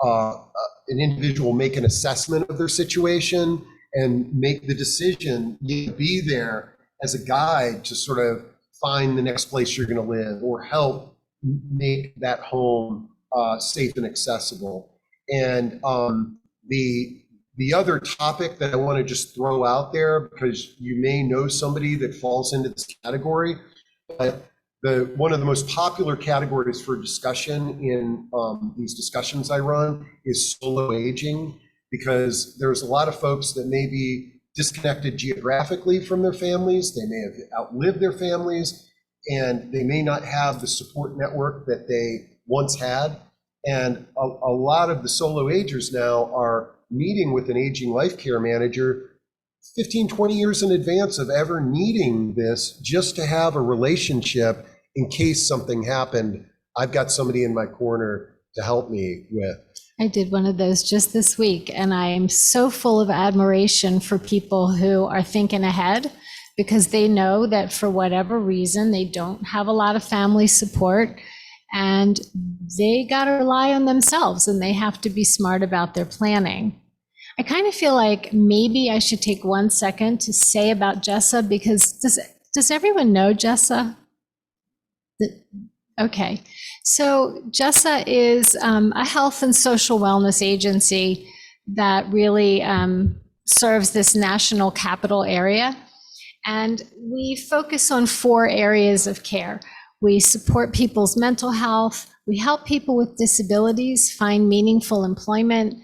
an individual make an assessment of their situation and make the decision, be there as a guide to sort of find the next place you're going to live, or help make that home safe and accessible. And the other topic that I want to just throw out there, because you may know somebody that falls into this category, but one of the most popular categories for discussion in these discussions I run is solo aging, because there's a lot of folks that may be disconnected geographically from their families. They may have outlived their families, and they may not have the support network that they once had. And a lot of the solo agers now are meeting with an aging life care manager 15, 20 years in advance of ever needing this, just to have a relationship in case something happened. I've got somebody in my corner to help me with. I did one of those just this week, and I am so full of admiration for people who are thinking ahead, because they know that for whatever reason, they don't have a lot of family support, and they got to rely on themselves, and they have to be smart about their planning. I kind of feel like maybe I should take 1 second to say about Jessa, because does everyone know Jessa? Okay, so Jessa is a health and social wellness agency that really serves this national capital area. And we focus on 4 areas of care. We support people's mental health. We help people with disabilities find meaningful employment.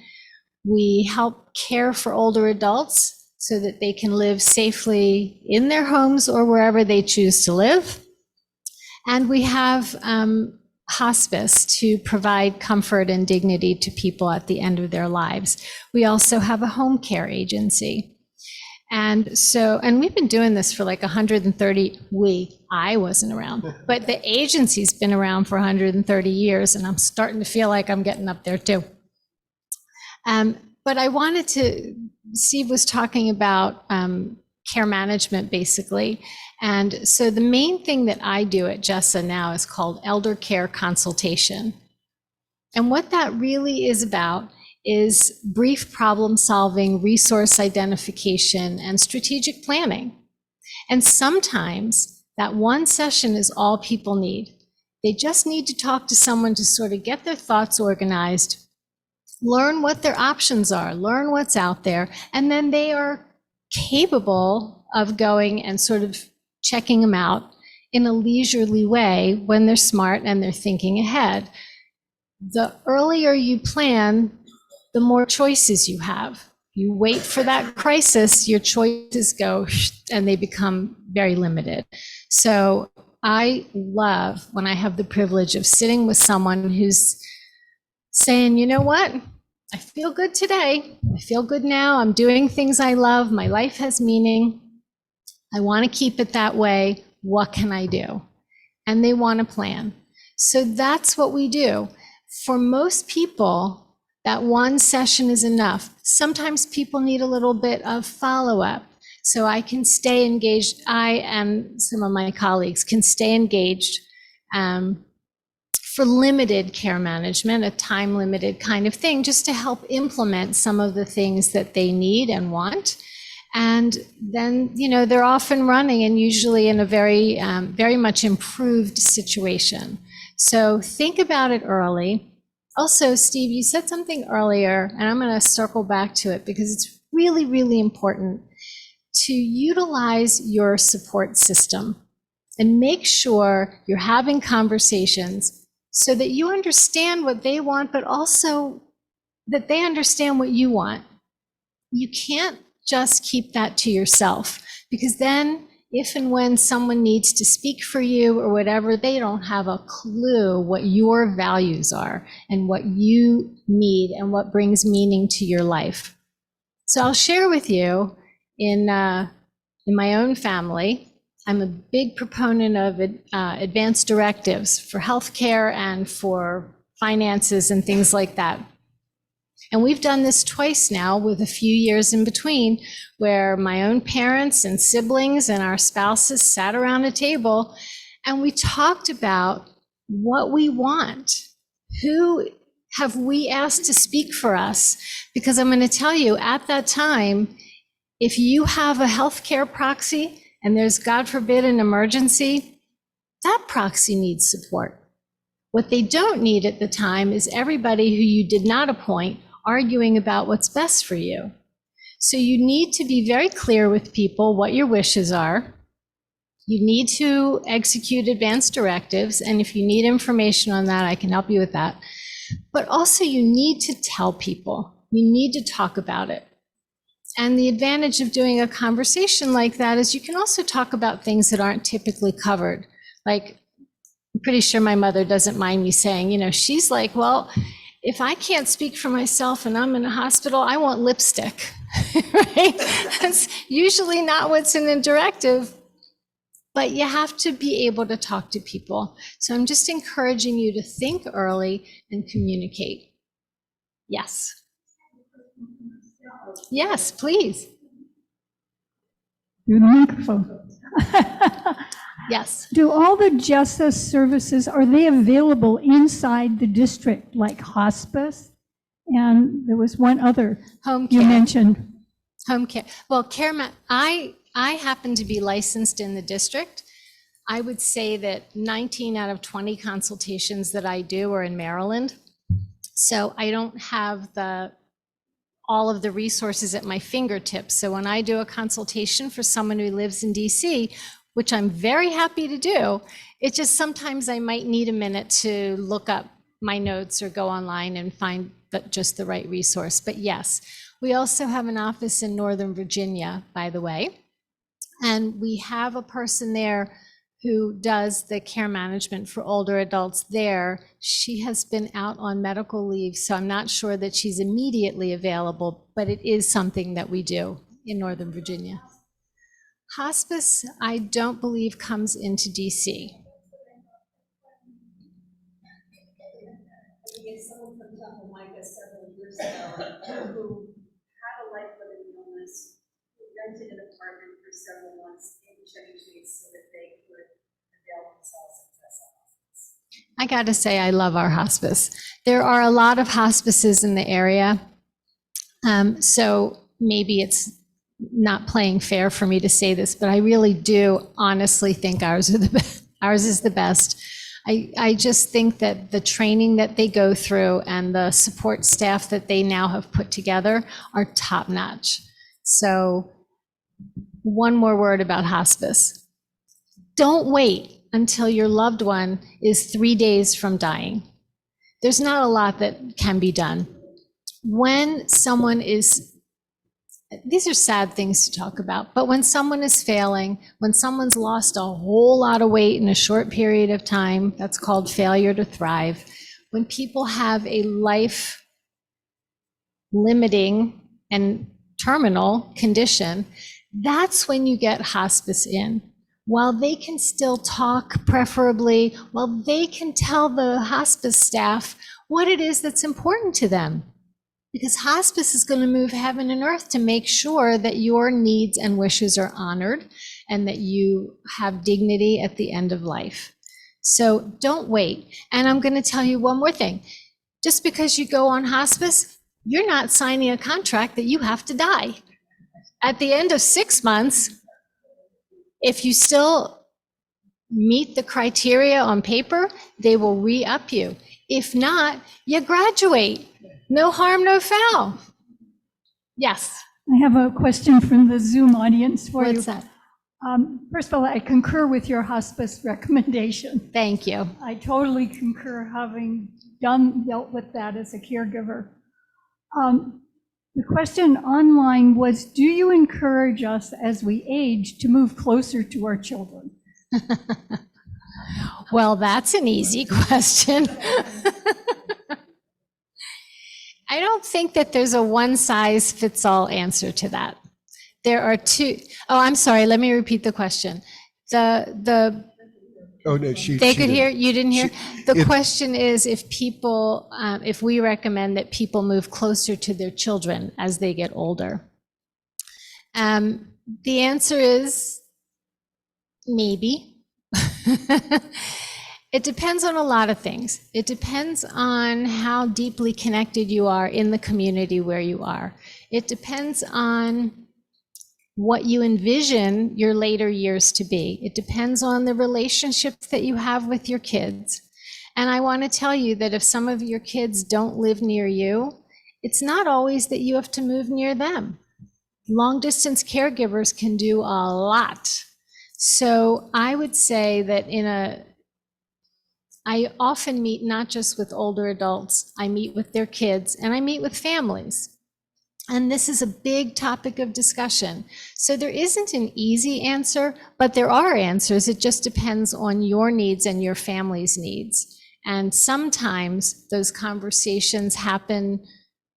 We help care for older adults so that they can live safely in their homes or wherever they choose to live. And we have hospice to provide comfort and dignity to people at the end of their lives. We also have a home care agency. And we've been doing this for like 130, I wasn't around, but the agency's been around for 130 years, and I'm starting to feel like I'm getting up there too. But I wanted to, Steve was talking about care management basically. And so the main thing that I do at Jessa now is called elder care consultation. And what that really is about is brief problem solving, resource identification, and strategic planning. And sometimes that one session is all people need. They just need to talk to someone to sort of get their thoughts organized, learn what their options are, learn what's out there, and then they are capable of going and sort of checking them out in a leisurely way when they're smart and they're thinking ahead. The earlier you plan, the more choices you have. You wait for that crisis, your choices go and they become very limited. So I love when I have the privilege of sitting with someone who's saying, you know what? I feel good today. I feel good now. I'm doing things I love. My life has meaning. I want to keep it that way. What can I do? And they want to plan. So that's what we do. For most people, that one session is enough. Sometimes people need a little bit of follow-up. So I can stay engaged. I and some of my colleagues can stay engaged for limited care management, a time-limited kind of thing, just to help implement some of the things that they need and want. And then, you know, they're off and running, and usually in a very, very much improved situation. So think about it early. Also, Steve, you said something earlier, and I'm going to circle back to it because it's really, really important to utilize your support system and make sure you're having conversations so that you understand what they want, but also that they understand what you want. You can't just keep that to yourself, because then if and when someone needs to speak for you or whatever, they don't have a clue what your values are and what you need and what brings meaning to your life. So I'll share with you in my own family, I'm a big proponent of advanced directives for healthcare and for finances and things like that. And we've done this twice now with a few years in between, where my own parents and siblings and our spouses sat around a table and we talked about what we want. Who have we asked to speak for us? Because I'm going to tell you, at that time, if you have a healthcare proxy and there's, God forbid, an emergency, that proxy needs support. What they don't need at the time is everybody who you did not appoint arguing about what's best for you. So you need to be very clear with people what your wishes are. You need to execute advanced directives, and if you need information on that, I can help you with that. But also you need to tell people. You need to talk about it. And the advantage of doing a conversation like that is you can also talk about things that aren't typically covered, Like, I'm pretty sure my mother doesn't mind me saying, you know, she's like, well, if I can't speak for myself and I'm in a hospital, I want lipstick, right? That's usually not what's in a directive, but you have to be able to talk to people. So I'm just encouraging you to think early and communicate. Yes. Yes, please. Through the microphone. Yes. Do all the justice services, are they available inside the district, like hospice? And there was one other Home you care. mentioned. Home care. Well, I happen to be licensed in the district. I would say that 19 out of 20 consultations that I do are in Maryland. So I don't have all of the resources at my fingertips. So when I do a consultation for someone who lives in DC, which I'm very happy to do, it just sometimes I might need a minute to look up my notes or go online and find just the right resource. But yes, we also have an office in Northern Virginia, by the way, and we have a person there who does the care management for older adults there. She has been out on medical leave, so I'm not sure that she's immediately available, but it is something that we do in Northern Virginia. Hospice, I don't believe comes into DC. Someone from Temple Micah several years ago who had a life-threatening illness, who rented an apartment for several months in Chevy so that they could avail themselves of this hospice. I got to say, I love our hospice. There are a lot of hospices in the area, so maybe it's not playing fair for me to say this, but I really do honestly think ours are the best. Ours is the best. I just think that the training that they go through and the support staff that they now have put together are top notch. So one more word about hospice. Don't wait until your loved one is 3 days from dying. There's not a lot that can be done. When someone is, these are sad things to talk about, but when someone is failing, when someone's lost a whole lot of weight in a short period of time, that's called failure to thrive. When people have a life limiting and terminal condition, that's when you get hospice in. While they can still talk, preferably, while they can tell the hospice staff what it is that's important to them. Because hospice is going to move heaven and earth to make sure that your needs and wishes are honored and that you have dignity at the end of life. So don't wait. And I'm going to tell you one more thing. Just because you go on hospice, you're not signing a contract that you have to die. At the end of 6 months, if you still meet the criteria on paper, they will re-up you. If not, you graduate. No harm, no foul. Yes. I have a question from the Zoom audience for you. What's that? First of all, I concur with your hospice recommendation. Thank you. I totally concur, having dealt with that as a caregiver. The question online was, do you encourage us as we age to move closer to our children? Well, that's an easy question. I don't think that there's a one-size-fits-all answer to that. There are two. Oh, I'm sorry. Let me repeat the question. Oh, no, They could hear, you didn't hear? The if- question is if people, if we recommend that people move closer to their children as they get older. The answer is maybe. It depends on a lot of things. It depends on how deeply connected you are in the community where you are. It depends on what you envision your later years to be. It depends on the relationships that you have with your kids. And I want to tell you that if some of your kids don't live near you, it's not always that you have to move near them. Long distance caregivers can do a lot. So I would say that I often meet not just with older adults, I meet with their kids and I meet with families. And this is a big topic of discussion. So there isn't an easy answer, but there are answers. It just depends on your needs and your family's needs. And sometimes those conversations happen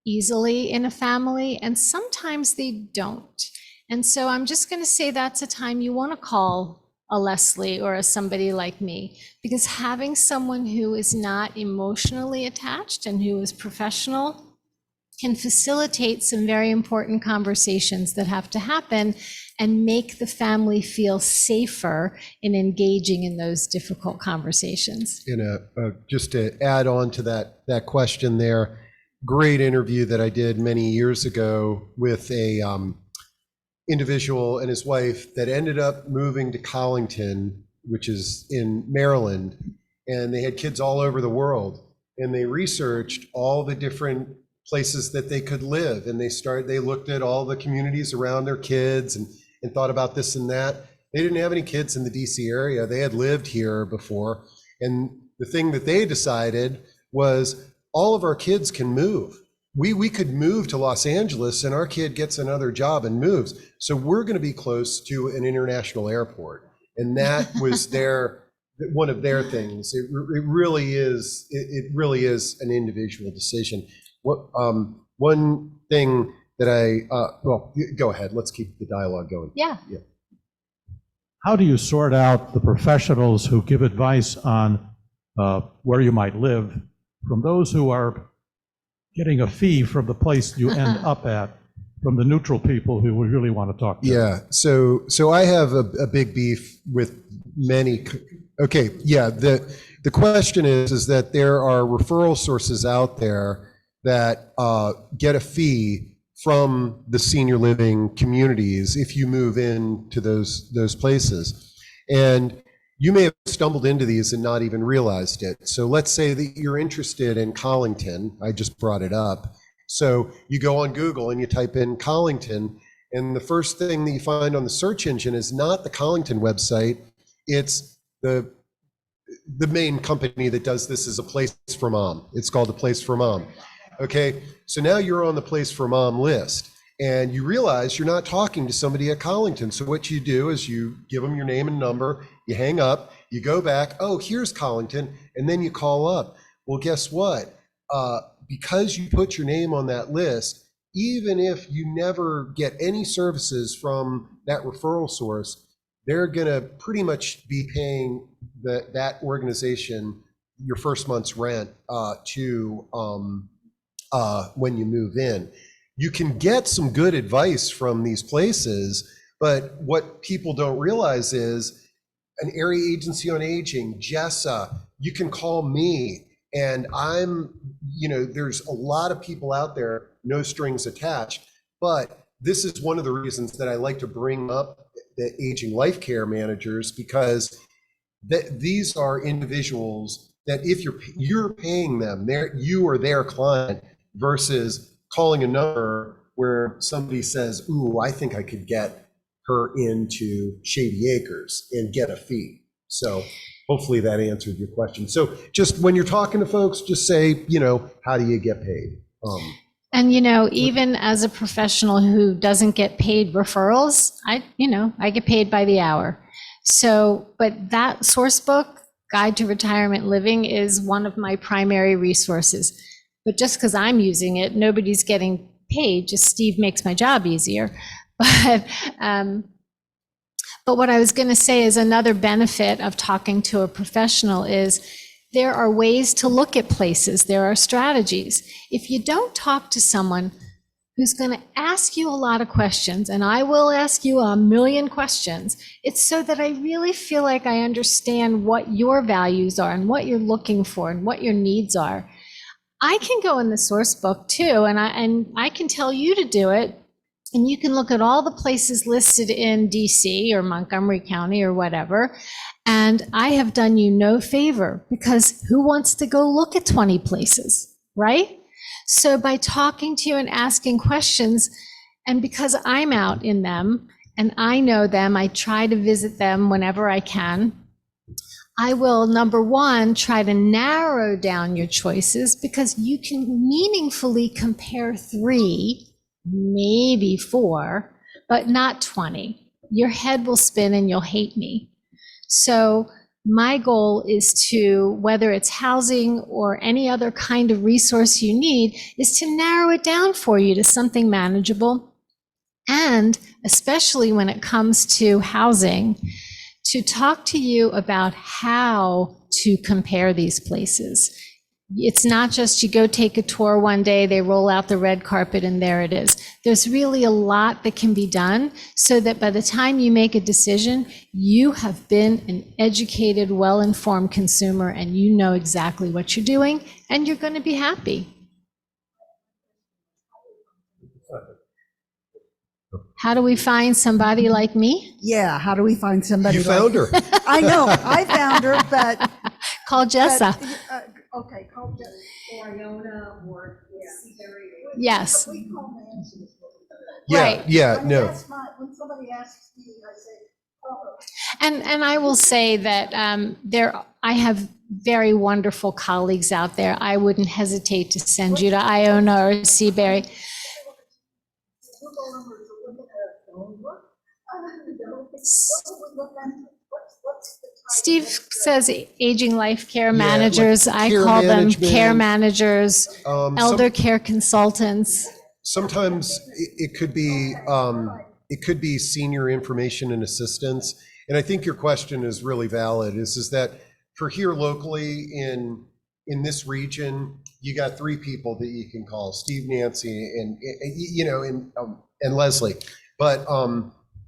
easily in a family, and sometimes they don't. And so I'm just going to say that's a time you want to call a Leslie or a somebody like me, because having someone who is not emotionally attached and who is professional can facilitate some very important conversations that have to happen and make the family feel safer in engaging in those difficult conversations. Just to add on to that question there, great interview that I did many years ago with a individual and his wife that ended up moving to Collington, which is in Maryland, and they had kids all over the world, and they researched all the different places that they could live, and they looked at all the communities around their kids and thought about this and that. They didn't have any kids in the DC area. They had lived here before, and the thing that they decided was all of our kids can move. We could move to Los Angeles and our kid gets another job and moves. So we're going to be close to an international airport. And that was one of their things. It really is an individual decision. One thing that well, go ahead. Let's keep the dialogue going. Yeah. How do you sort out the professionals who give advice on where you might live from those who are getting a fee from the place you end up at, from the neutral people who we really want to talk to? Yeah. So I have a big beef with many. Okay. Yeah. The question is that there are referral sources out there that get a fee from the senior living communities if you move into those places. And you may have stumbled into these and not even realized it. So let's say that you're interested in Collington. I just brought it up. So you go on Google and you type in Collington, and the first thing that you find on the search engine is not the Collington website. It's the main company that does this is A Place for Mom. It's called A Place for Mom. Okay, so now you're on the Place for Mom list, and you realize you're not talking to somebody at Collington. So what you do is you give them your name and number, you hang up, you go back, oh, here's Collington, and then you call up. Well, guess what? Because you put your name on that list, even if you never get any services from that referral source, they're gonna pretty much be paying that organization your first month's rent when you move in. You can get some good advice from these places, but what people don't realize is an area agency on aging, Jessa, you can call me, and there's a lot of people out there, no strings attached, but this is one of the reasons that I like to bring up the aging life care managers, because these are individuals that if you're paying them, you are their client, versus calling a number where somebody says, ooh, I think I could get her into Shady Acres and get a fee. So hopefully that answered your question. So just when you're talking to folks, just say, how do you get paid? And, even as a professional who doesn't get paid referrals, I get paid by the hour. So, but that source book, Guide to Retirement Living, is one of my primary resources. But just because I'm using it, nobody's getting paid, just Steve makes my job easier. But what I was going to say is another benefit of talking to a professional is there are ways to look at places. There are strategies. If you don't talk to someone who's going to ask you a lot of questions, and I will ask you a million questions, it's so that I really feel like I understand what your values are and what you're looking for and what your needs are. I can go in the source book too, and I can tell you to do it, and you can look at all the places listed in DC or Montgomery County or whatever, and I have done you no favor, because who wants to go look at 20 places, right? So by talking to you and asking questions, and because I'm out in them and I know them, I try to visit them whenever I can. I will, number one, try to narrow down your choices, because you can meaningfully compare 3 maybe 4, but not 20. Your head will spin and you'll hate me. So my goal is to, whether it's housing or any other kind of resource you need, is to narrow it down for you to something manageable. And especially when it comes to housing, to talk to you about how to compare these places. It's not just you go take a tour one day, they roll out the red carpet and there it is. There's really a lot that can be done so that by the time you make a decision, you have been an educated, well-informed consumer and you know exactly what you're doing and you're going to be happy. How do we find somebody like me? Yeah, how do we find somebody? You found her. I know, I found her, but. Call Jessa. Okay, call Jessa. Or Iona, or Yes. We call Nancy. Yeah, Right. yeah, no. When somebody asks me, I say, call her. And I will say that I have very wonderful colleagues out there. I wouldn't hesitate to send you to Iona or Seabury. Steve says aging life care Yeah, like managers. I care call them management. care managers, elder Some- care consultants. Sometimes it could be senior information and assistance. And I think your question is really valid, is that for here locally in this region, you got 3 people that you can call, Steve, Nancy, and Leslie. But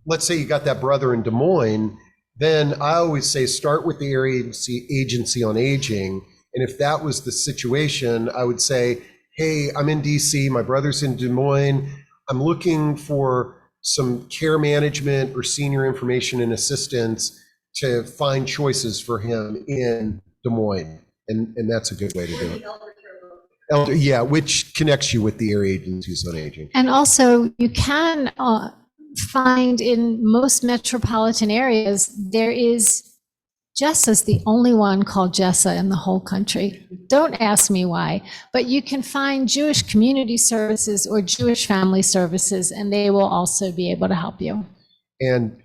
let's say you got that brother in Des Moines, then I always say start with the area agency on aging. And if that was the situation, I would say, hey, I'm in DC, my brother's in Des Moines, I'm looking for some care management or senior information and assistance to find choices for him in Des Moines. And that's a good way to do it. Elder, yeah, which connects you with the area agencies on aging. And also you can find in most metropolitan areas, there is Jessa's the only one called Jessa in the whole country. Don't ask me why, but you can find Jewish community services or Jewish family services, and they will also be able to help you. And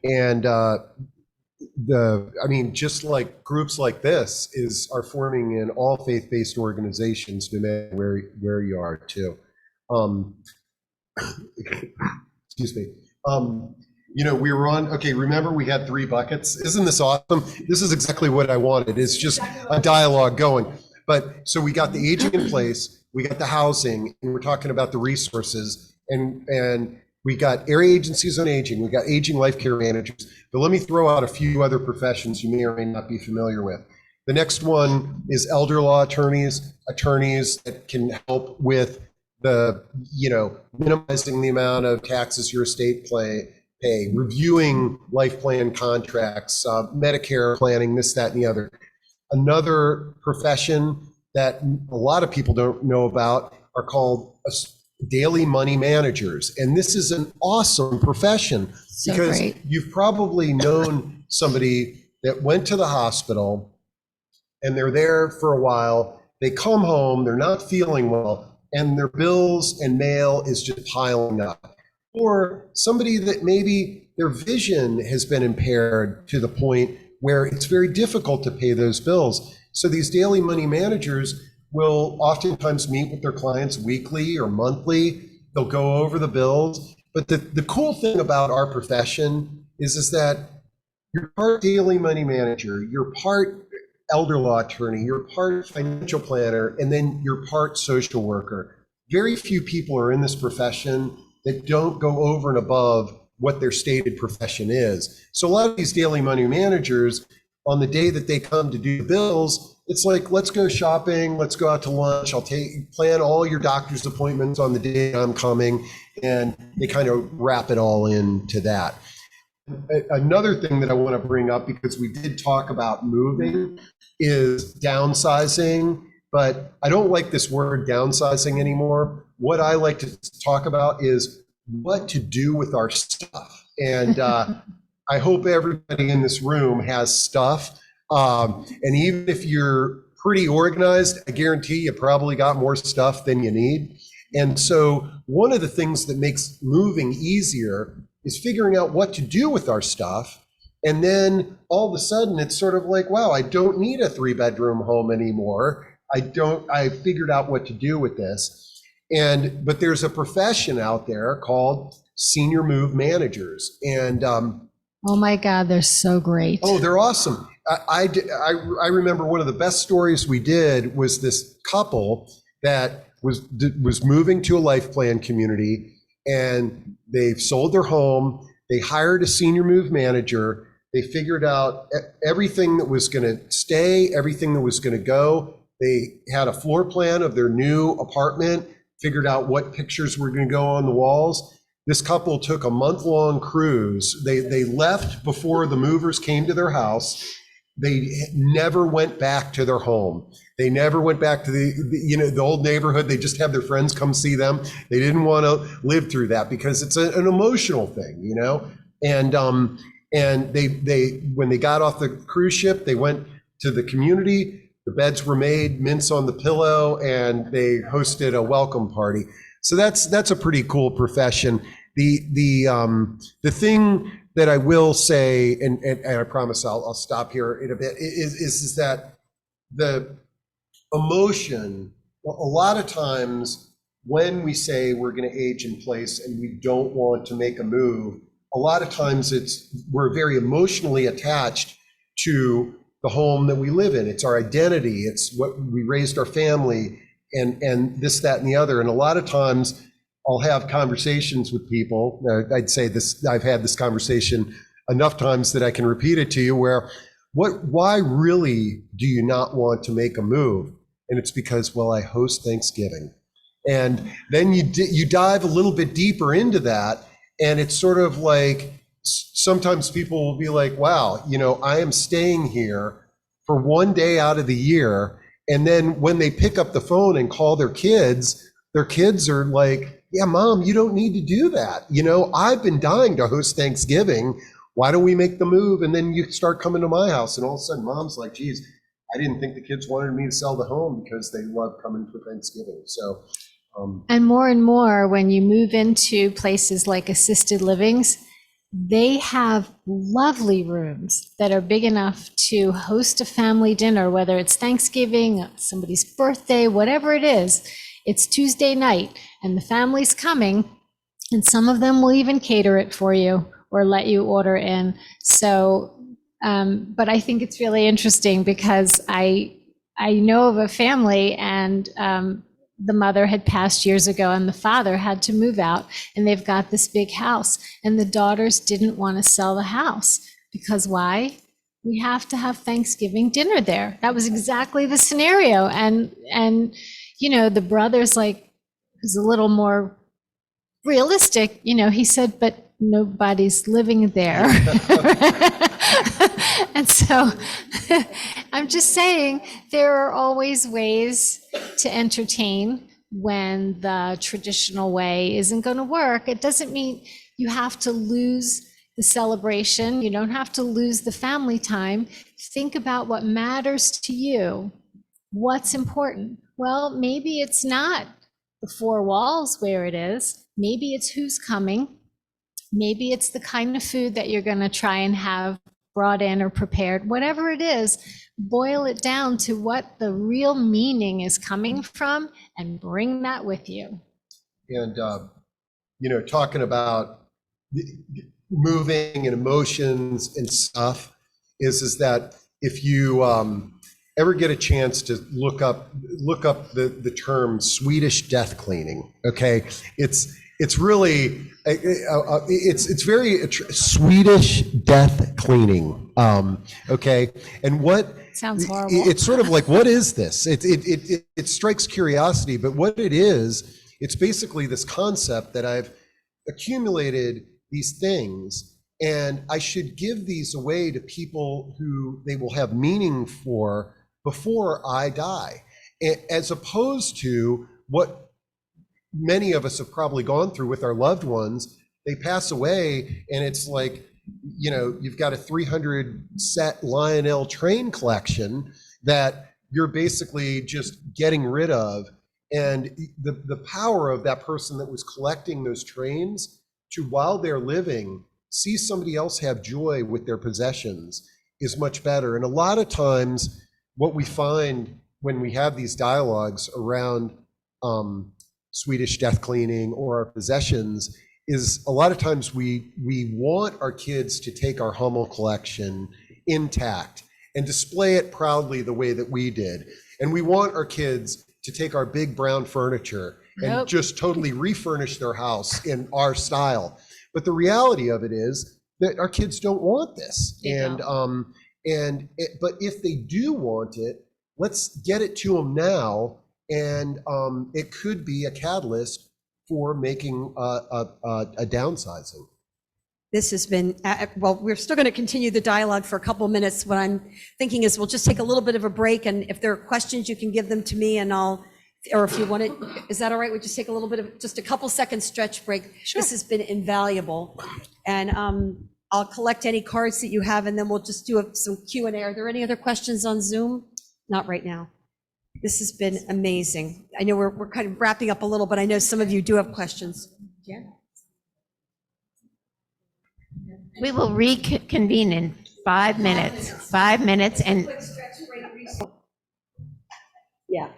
just like groups like this are forming in all faith-based organizations, no matter where you are too. Excuse me. We were on, remember we had 3 buckets? Isn't this awesome? This is exactly what I wanted. It's just a dialogue going. But so we got the aging in place, we got the housing, and we're talking about the resources, and we got area agencies on aging, we got aging life care managers. But let me throw out a few other professions you may or may not be familiar with. The next one is elder law attorneys that can help with the, minimizing the amount of taxes your estate pay, reviewing life plan contracts, Medicare planning, this, that, and the other. Another profession that a lot of people don't know about are called daily money managers. And this is an awesome profession because great. You've probably known somebody that went to the hospital and they're there for a while. They come home, they're not feeling well, and their bills and mail is just piling up. Or somebody that maybe their vision has been impaired to the point where it's very difficult to pay those bills. So these daily money managers will oftentimes meet with their clients weekly or monthly. They'll go over the bills. But the cool thing about our profession is that you're part daily money manager, you're part elder law attorney, you're part financial planner, and then you're part social worker. Very few people are in this profession that don't go over and above what their stated profession is. So a lot of these daily money managers, on the day that they come to do the bills, it's like, let's go shopping, let's go out to lunch, plan all your doctor's appointments on the day I'm coming, and they kind of wrap it all into that. Another thing that I want to bring up, because we did talk about moving, is downsizing, but I don't like this word downsizing anymore. What I like to talk about is what to do with our stuff. And I hope everybody in this room has stuff. And even if you're pretty organized, I guarantee you probably got more stuff than you need. And so one of the things that makes moving easier is figuring out what to do with our stuff. And then all of a sudden it's sort of like, wow, I don't need a 3-bedroom home anymore. I figured out what to do with this. But there's a profession out there called senior move managers. And Oh my God, they're so great. oh, they're awesome. I remember one of the best stories we did was this couple that was moving to a life plan community, and they've sold their home. They hired a senior move manager. They figured out everything that was going to stay, everything that was going to go. They had a floor plan of their new apartment, figured out what pictures were going to go on the walls. This couple took a month-long cruise. They left before the movers came to their house. They never went back to their home. They never went back to the old neighborhood. They just had their friends come see them. They didn't want to live through that because it's an emotional thing, you know. And they when they got off the cruise ship, they went to the community. The beds were made, mints on the pillow, and they hosted a welcome party. So that's a pretty cool profession. The thing that I will say, and I promise I'll stop here in a bit, is that the emotion, a lot of times when we say we're going to age in place and we don't want to make a move, a lot of times we're very emotionally attached to the home that we live in. It's our identity. It's what we raised our family and this, that, and the other. And a lot of times I'll have conversations with people. I'd say this, I've had this conversation enough times that I can repeat it to you, where why really do you not want to make a move? And it's because, well, I host Thanksgiving. And then you dive a little bit deeper into that. And it's sort of like, sometimes people will be like, wow, you know, I am staying here for one day out of the year. And then when they pick up the phone and call their kids are like, yeah, Mom, you don't need to do that. You know, I've been dying to host Thanksgiving. Why don't we make the move? And then you start coming to my house, and all of a sudden Mom's like, geez, I didn't think the kids wanted me to sell the home because they love coming for Thanksgiving. So, And more, when you move into places like assisted livings, they have lovely rooms that are big enough to host a family dinner, whether it's Thanksgiving, somebody's birthday, whatever it is. It's Tuesday night and the family's coming, and some of them will even cater it for you or let you order in. So, but I think it's really interesting because I know of a family, and the mother had passed years ago and the father had to move out, and they've got this big house, and the daughters didn't want to sell the house because why? We have to have Thanksgiving dinner there. That was exactly the scenario. And you know, the brother's like, who's a little more realistic, you know, he said, but nobody's living there. And so I'm just saying there are always ways to entertain when the traditional way isn't going to work. It doesn't mean you have to lose the celebration. You don't have to lose the family time. Think about what matters to you. What's important? Well, maybe it's not the four walls where it is. Maybe it's who's coming. Maybe it's the kind of food that you're going to try and have brought in or prepared. Whatever it is, boil it down to what the real meaning is coming from and bring that with you. And, you know, talking about moving and emotions and stuff is that if you ever get a chance to look up the term Swedish death cleaning, okay, it's really it's very Swedish death cleaning, okay, and what Sounds horrible. it's sort of like, what is this? It strikes curiosity, but what it is, it's basically this concept that I've accumulated these things, and I should give these away to people who they will have meaning for before I die, as opposed to what many of us have probably gone through with our loved ones. They pass away, and it's like, you know, you've got a 300 set Lionel train collection that you're basically just getting rid of. And the power of that person that was collecting those trains to, while they're living, see somebody else have joy with their possessions is much better. And a lot of times what we find when we have these dialogues around Swedish death cleaning or our possessions is a lot of times we want our kids to take our Hummel collection intact and display it proudly the way that we did. And we want our kids to take our big brown furniture and just totally refurnish their house in our style. But the reality of it is that our kids don't want this. But if they do want it, let's get it to them now. And it could be a catalyst for making a downsizing. This has been, well, we're still going to continue the dialogue for a couple of minutes. What I'm thinking is we'll just take a little bit of a break, and if there are questions, you can give them to me, and or if you want it, is that all right? We'll just take a little bit of, just a couple seconds stretch break. Sure. This has been invaluable. And I'll collect any cards that you have, and then we'll just do some Q&A. Are there any other questions on Zoom? Not right now. This has been amazing. I know we're kind of wrapping up a little, but I know some of you do have questions. Yeah. We will reconvene in 5 minutes. 5 minutes and. Yeah.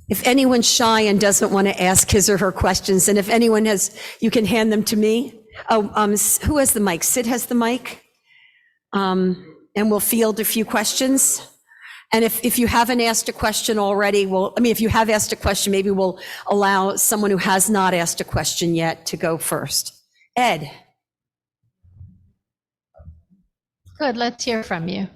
If anyone's shy and doesn't want to ask his or her questions, and if anyone has, you can hand them to me. Oh, who has the mic? Sid has the mic. And we'll field a few questions. And if you haven't asked a question already, if you have asked a question, maybe we'll allow someone who has not asked a question yet to go first. Ed. Good, let's hear from you.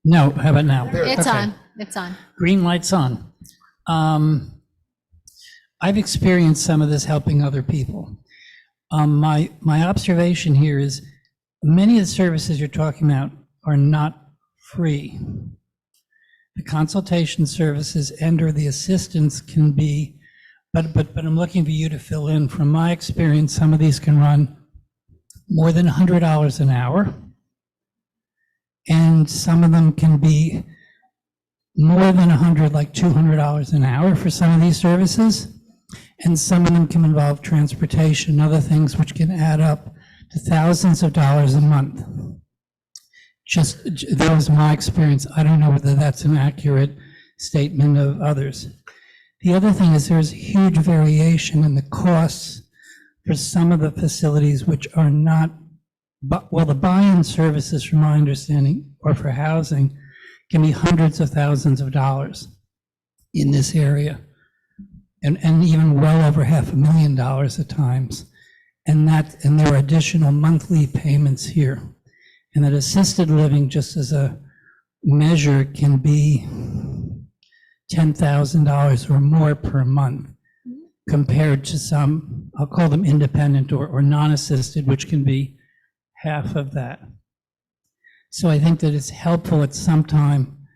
No, how about now? It's Okay. on, it's on. Green light's on. I've experienced some of this helping other people. My observation here is many of the services you're talking about are not free. The consultation services and or the assistance can be, but I'm looking for you to fill in. From my experience, some of these can run more than $100 an hour, and some of them can be more than 100, like $200 an hour for some of these services. And some of them can involve transportation and other things which can add up to thousands of dollars a month. That was my experience. I don't know whether that's an accurate statement of others. The other thing is there's huge variation in the costs for some of the facilities which are not, well, the buy-in services, from my understanding, or for housing, can be hundreds of thousands of dollars in this area. And even well over $500,000 at times. And there are additional monthly payments here. And that assisted living, just as a measure, can be $10,000 or more per month compared to some, I'll call them independent or non-assisted, which can be half of that. So I think that it's helpful at some time,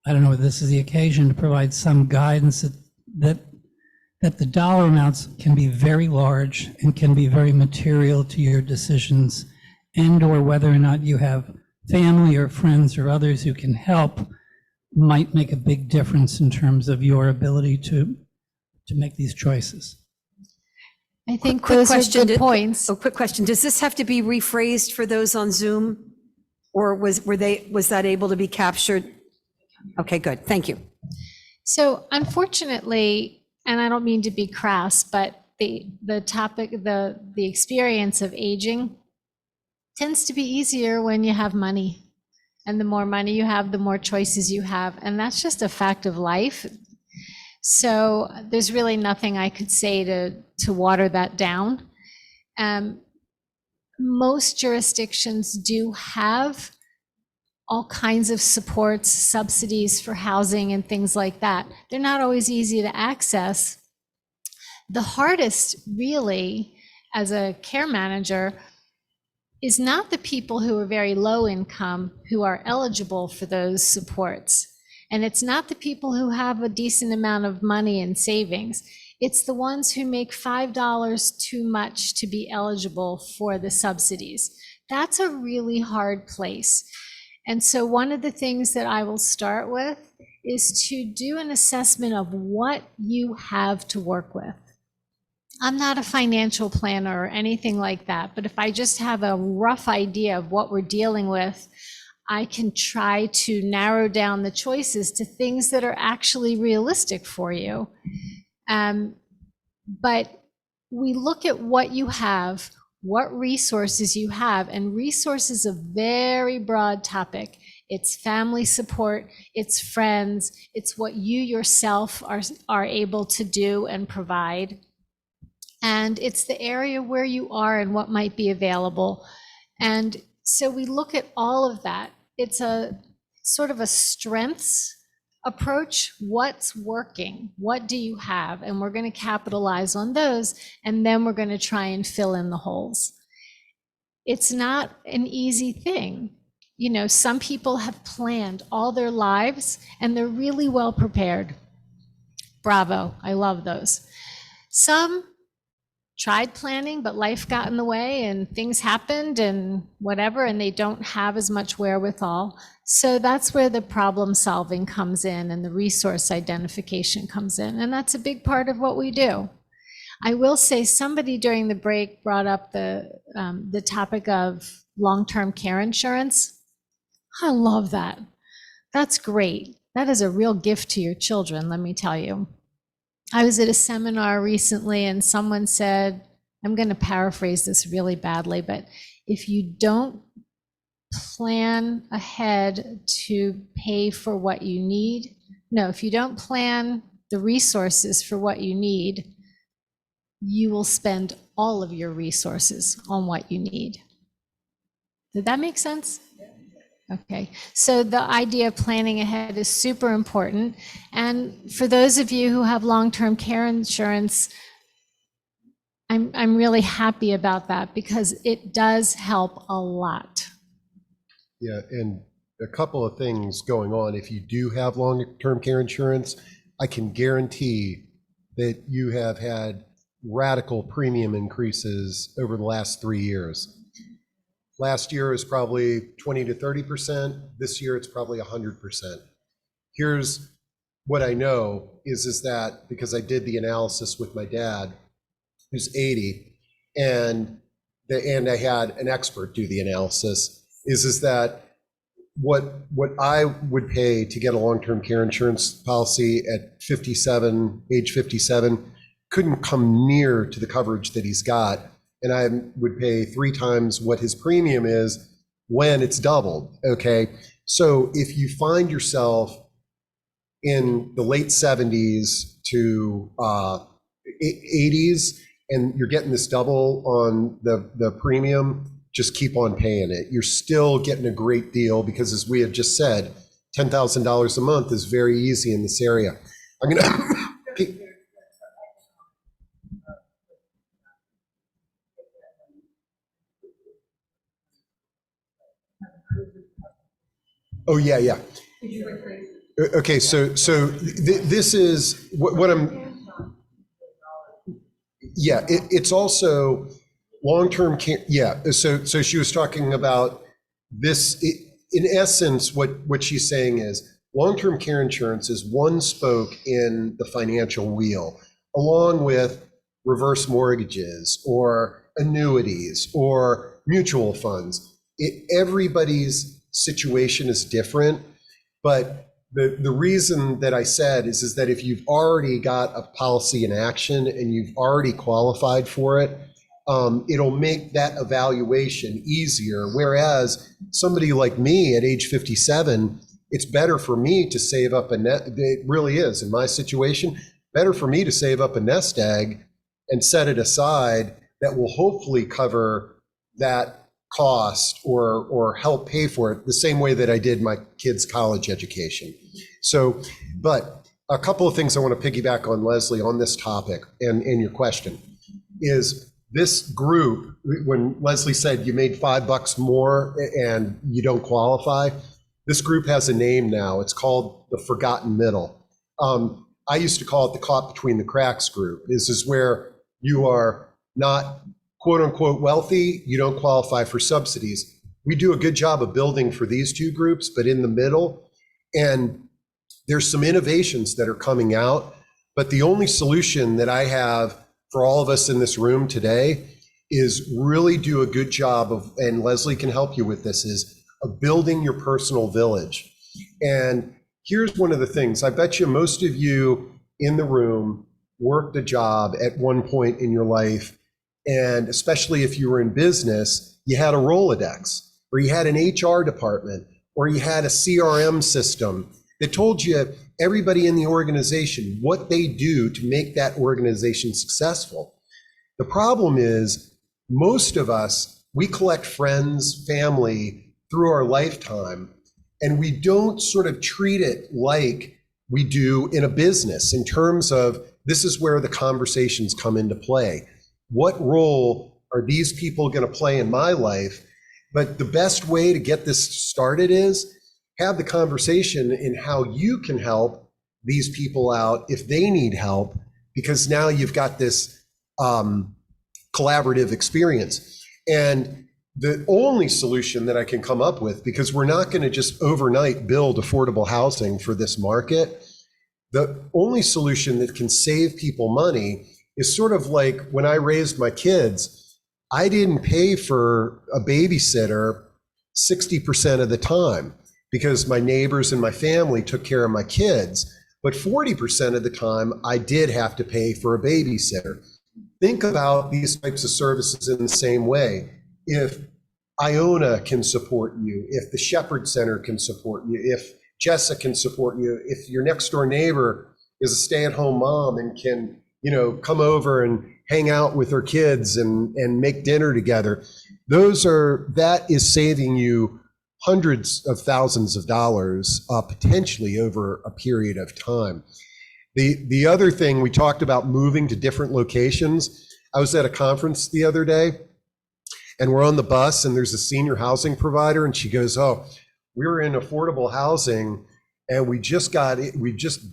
I don't know if this is the occasion, to provide some guidance that the dollar amounts can be very large and can be very material to your decisions, and or whether or not you have family or friends or others who can help might make a big difference in terms of your ability to make these choices. I think those are good points. Oh, quick question. Does this have to be rephrased for those on Zoom? Or was that able to be captured? Okay, good. Thank you. So unfortunately, and I don't mean to be crass, but the topic, the experience of aging tends to be easier when you have money. And the more money you have, the more choices you have. And that's just a fact of life. So there's really nothing I could say to water that down. Most jurisdictions do have all kinds of supports, subsidies for housing and things like that. They're not always easy to access. The hardest, really, as a care manager, is not the people who are very low income who are eligible for those supports. And it's not the people who have a decent amount of money and savings. It's the ones who make $5 too much to be eligible for the subsidies. That's a really hard place. And so one of the things that I will start with is to do an assessment of what you have to work with. I'm not a financial planner or anything like that, but if I just have a rough idea of what we're dealing with, I can try to narrow down the choices to things that are actually realistic for you. But we look at what you have, what resources you have, and resources is a very broad topic. It's family support, it's friends, it's what you yourself are able to do and provide. And it's the area where you are and what might be available. And so we look at all of that. It's a sort of a strengths approach. What's working? What do you have? And we're going to capitalize on those. And then we're going to try and fill in the holes. It's not an easy thing. You know, some people have planned all their lives and they're really well prepared. Bravo. I love those. Some tried planning, but life got in the way and things happened and whatever, and they don't have as much wherewithal. So that's where the problem solving comes in and the resource identification comes in. And that's a big part of what we do. I will say somebody during the break brought up the topic of long-term care insurance. I love that. That's great. That is a real gift to your children, let me tell you. I was at a seminar recently and someone said, I'm going to paraphrase this really badly, but if you don't plan ahead to pay for what you need, if you don't plan the resources for what you need, you will spend all of your resources on what you need. Did that make sense? Okay, so the idea of planning ahead is super important. And for those of you who have long-term care insurance, I'm really happy about that because it does help a lot. Yeah, and a couple of things going on. If you do have long-term care insurance, I can guarantee that you have had radical premium increases over the last 3 years. Last year is probably 20 to 30%. This year it's probably 100%. Here's what I know is that because I did the analysis with my dad, who's 80, and I had an expert do the analysis, is that what I would pay to get a long-term care insurance policy at 57, age 57, couldn't come near to the coverage that he's got. And I would pay 3 times what his premium is when it's doubled, okay? So if you find yourself in the late 70s to 80s and you're getting this double on the premium, just keep on paying it. You're still getting a great deal because, as we had just said, $10,000 a month is very easy in this area. I'm gonna Oh, yeah. Okay, so this is what I'm, yeah, it's also long-term care, yeah. So she was talking about this, in essence, what she's saying is long-term care insurance is one spoke in the financial wheel, along with reverse mortgages or annuities or mutual funds. Everybody's situation is different, but the reason that I said is that if you've already got a policy in action and you've already qualified for it, it'll make that evaluation easier. Whereas somebody like me at age 57, it's better for me to save up it really is, in my situation, better for me to save up a nest egg and set it aside that will hopefully cover that cost or help pay for it the same way that I did my kids' college education. So, but a couple of things I want to piggyback on, Leslie, on this topic and your question is this group, when Leslie said you made $5 more and you don't qualify, this group has a name now. It's called the Forgotten Middle. I used to call it the caught between the cracks group. This is where you are not quote unquote wealthy, you don't qualify for subsidies. We do a good job of building for these two groups, but in the middle, and there's some innovations that are coming out, but the only solution that I have for all of us in this room today is really do a good job of, and Leslie can help you with this, is of building your personal village. And here's one of the things. I bet you most of you in the room worked a job at one point in your life, and especially if you were in business, you had a Rolodex, or you had an HR department, or you had a CRM system that told you everybody in the organization, what they do to make that organization successful. The problem is most of us, we collect friends, family through our lifetime, and we don't sort of treat it like we do in a business in terms of this is where the conversations come into play. What role are these people going to play in my life? But the best way to get this started is have the conversation in how you can help these people out if they need help, because now you've got this collaborative experience. And the only solution that I can come up with, because we're not going to just overnight build affordable housing for this market, the only solution that can save people money is sort of like when I raised my kids, I didn't pay for a babysitter 60% of the time because my neighbors and my family took care of my kids. But 40% of the time, I did have to pay for a babysitter. Think about these types of services in the same way. If Iona can support you, if the Shepherd Center can support you, if Jessa can support you, if your next door neighbor is a stay-at-home mom and can, come over and hang out with her kids and make dinner together, that is saving you hundreds of thousands of dollars potentially over a period of time. The other thing, we talked about moving to different locations. I was at a conference the other day and we're on the bus and there's a senior housing provider and she goes, "Oh, we're in affordable housing and we just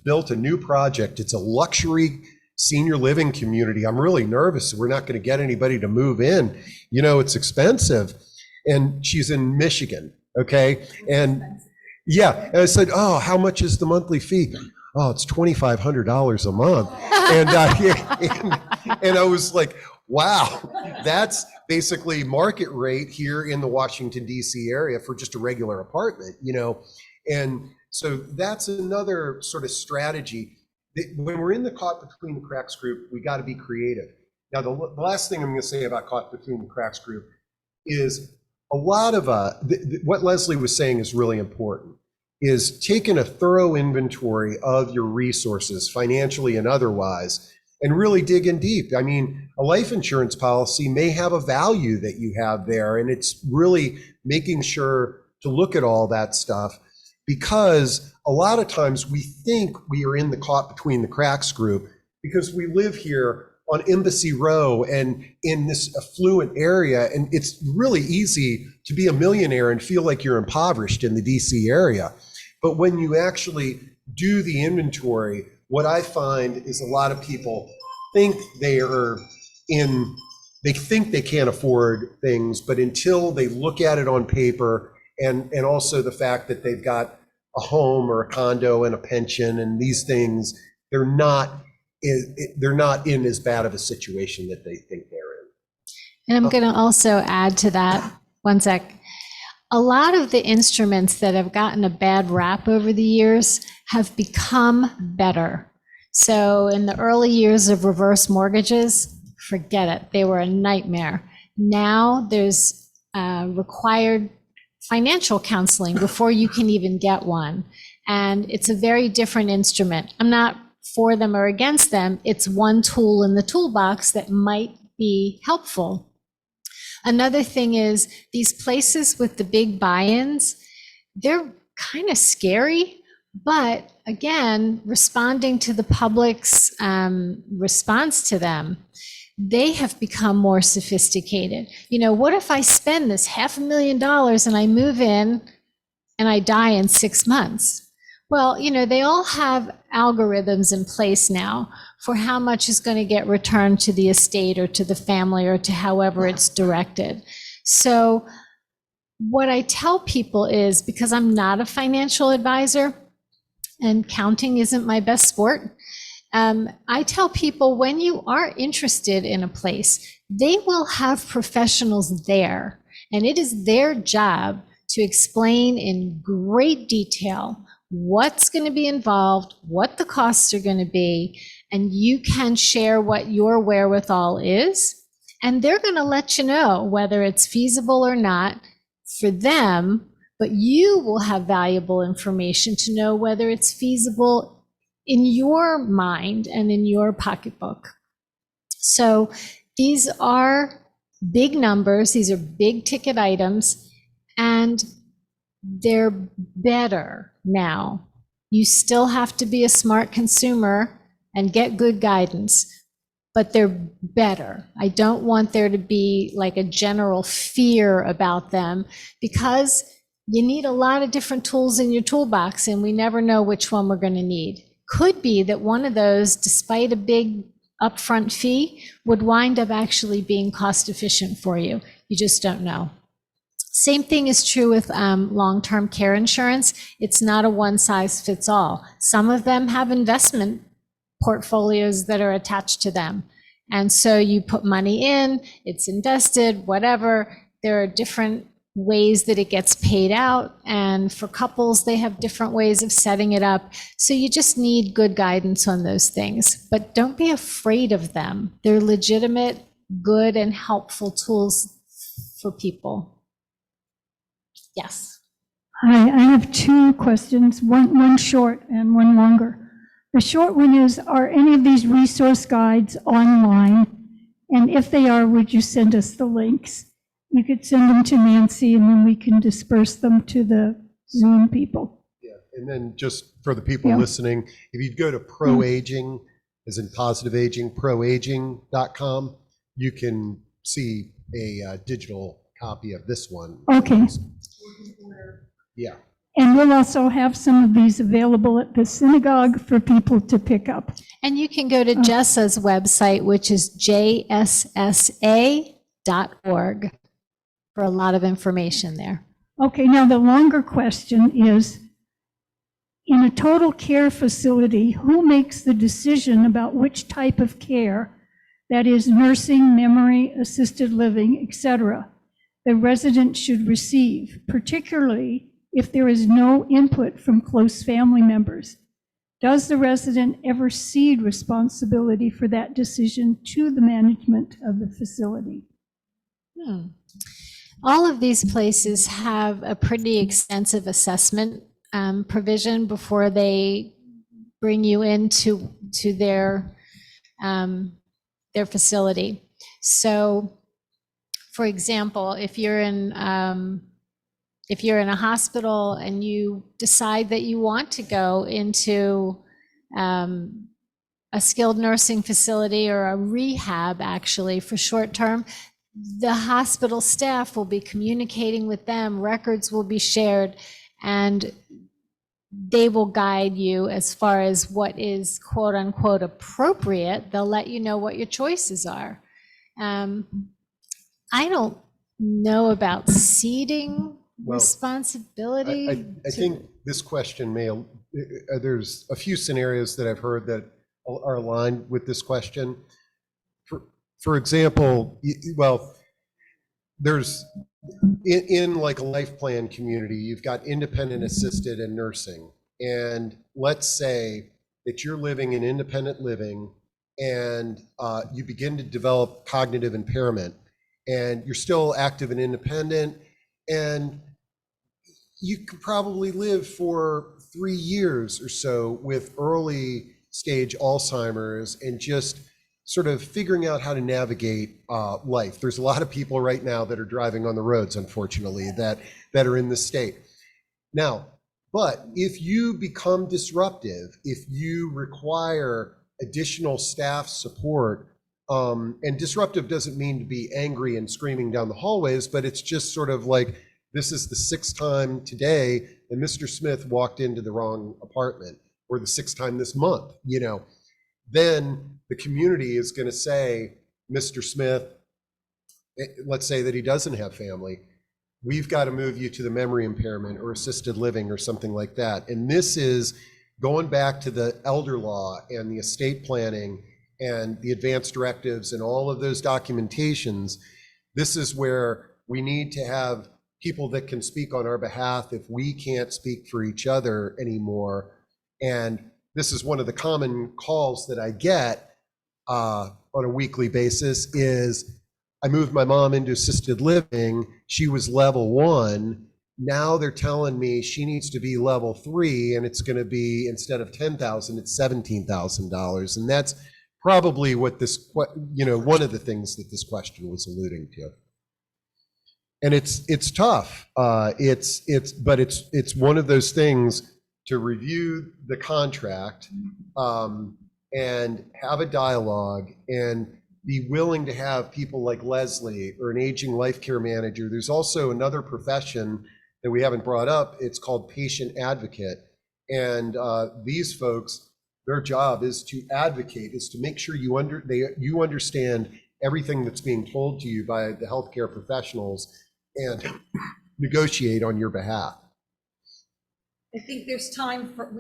built a new project. It's a luxury senior living community. I'm really nervous. We're not going to get anybody to move in. It's expensive." And she's in Michigan. Okay. And yeah. And I said, "Oh, how much is the monthly fee?" "Oh, it's $2,500 a month." And I was like, wow, that's basically market rate here in the Washington, D.C. area for just a regular apartment, And so that's another sort of strategy. When we're in the caught between the cracks group, we got to be creative. Now, the last thing I'm going to say about caught between the cracks group is a lot of what Leslie was saying is really important, is taking a thorough inventory of your resources, financially and otherwise, and really digging deep. I mean, a life insurance policy may have a value that you have there, and it's really making sure to look at all that stuff, because a lot of times we think we are in the caught between the cracks group because we live here on Embassy Row and in this affluent area, and it's really easy to be a millionaire and feel like you're impoverished in the DC area. But when you actually do the inventory, what I find is a lot of people think they think they can't afford things, but until they look at it on paper, and also the fact that they've got a home or a condo and a pension and these things, they're not in as bad of a situation that they think they're in. And I'm going to also add to that, one sec. A lot of the instruments that have gotten a bad rap over the years have become better. So in the early years of reverse mortgages, forget it. They were a nightmare. Now there's required financial counseling before you can even get one. And it's a very different instrument. I'm not for them or against them. It's one tool in the toolbox that might be helpful. Another thing is these places with the big buy-ins, they're kind of scary, but again, responding to the public's response to them, they have become more sophisticated. What if I spend this $500,000 and I move in and I die in 6 months? Well, they all have algorithms in place now for how much is going to get returned to the estate or to the family or to however it's directed. So what I tell people is, because I'm not a financial advisor and counting isn't my best sport, I tell people when you are interested in a place, they will have professionals there, and it is their job to explain in great detail what's going to be involved, what the costs are going to be, and you can share what your wherewithal is, and they're going to let you know whether it's feasible or not for them, but you will have valuable information to know whether it's feasible in your mind and in your pocketbook. So these are big numbers, these are big ticket items, and they're better now. You still have to be a smart consumer and get good guidance, but they're better. I don't want there to be like a general fear about them, because you need a lot of different tools in your toolbox, and we never know which one we're going to need. Could be that one of those, despite a big upfront fee, would wind up actually being cost efficient for you. You just don't know. Same thing is true with long-term care insurance. It's not a one-size-fits-all. Some of them have investment portfolios that are attached to them. And so you put money in, it's invested, whatever. There are different ways that it gets paid out. And for couples, they have different ways of setting it up. So you just need good guidance on those things. But don't be afraid of them. They're legitimate, good, and helpful tools for people. Yes. Hi, I have two questions, one short and one longer. The short one is, are any of these resource guides online? And if they are, would you send us the links? You could send them to Nancy, and then we can disperse them to the Zoom people. Yeah, and then just for the people listening, if you go to ProAging, as in positive aging, proaging.com, you can see a digital copy of this one. Okay. Yeah. And we'll also have some of these available at the synagogue for people to pick up. And you can go to Jessa's website, which is jssa.org, for a lot of information there. Okay, now the longer question is, in a total care facility, who makes the decision about which type of care, that is nursing, memory, assisted living, etc., the resident should receive, particularly if there is no input from close family members? Does the resident ever cede responsibility for that decision to the management of the facility? All of these places have a pretty extensive assessment provision before they bring you into their facility. So, for example, if you're in a hospital and you decide that you want to go into a skilled nursing facility or a rehab, actually, for short term, the hospital staff will be communicating with them, records will be shared, and they will guide you as far as what is quote unquote appropriate. They'll let you know what your choices are. I don't know about ceding responsibility. I think this question there's a few scenarios that I've heard that are aligned with this question. For example, well, there's in like a life plan community, you've got independent assisted and nursing. And let's say that you're living in independent living and you begin to develop cognitive impairment, and you're still active and independent, and you could probably live for 3 years or so with early stage Alzheimer's and just sort of figuring out how to navigate life. There's a lot of people right now that are driving on the roads, unfortunately, that are in this state. Now, but if you become disruptive, if you require additional staff support, and disruptive doesn't mean to be angry and screaming down the hallways, but it's just sort of like This is the sixth time today that Mr. Smith walked into the wrong apartment, or the sixth time this month, then the community is going to say, Mr. Smith, let's say that he doesn't have family, we've got to move you to the memory impairment or assisted living or something like that. And this is going back to the elder law and the estate planning and the advanced directives and all of those documentations. This is where we need to have people that can speak on our behalf if we can't speak for each other anymore. And this is one of the common calls that I get on a weekly basis is, I moved my mom into assisted living. She was level 1. Now they're telling me she needs to be level 3, and it's going to be, instead of $10,000, it's $17,000. And that's probably what this, one of the things that this question was alluding to. And it's tough. But it's one of those things to review the contract and have a dialogue and be willing to have people like Leslie or an aging life care manager. There's also another profession that we haven't brought up. It's called patient advocate. And these folks, their job is to advocate, is to make sure you understand everything that's being told to you by the healthcare professionals and negotiate on your behalf. I think there's time for,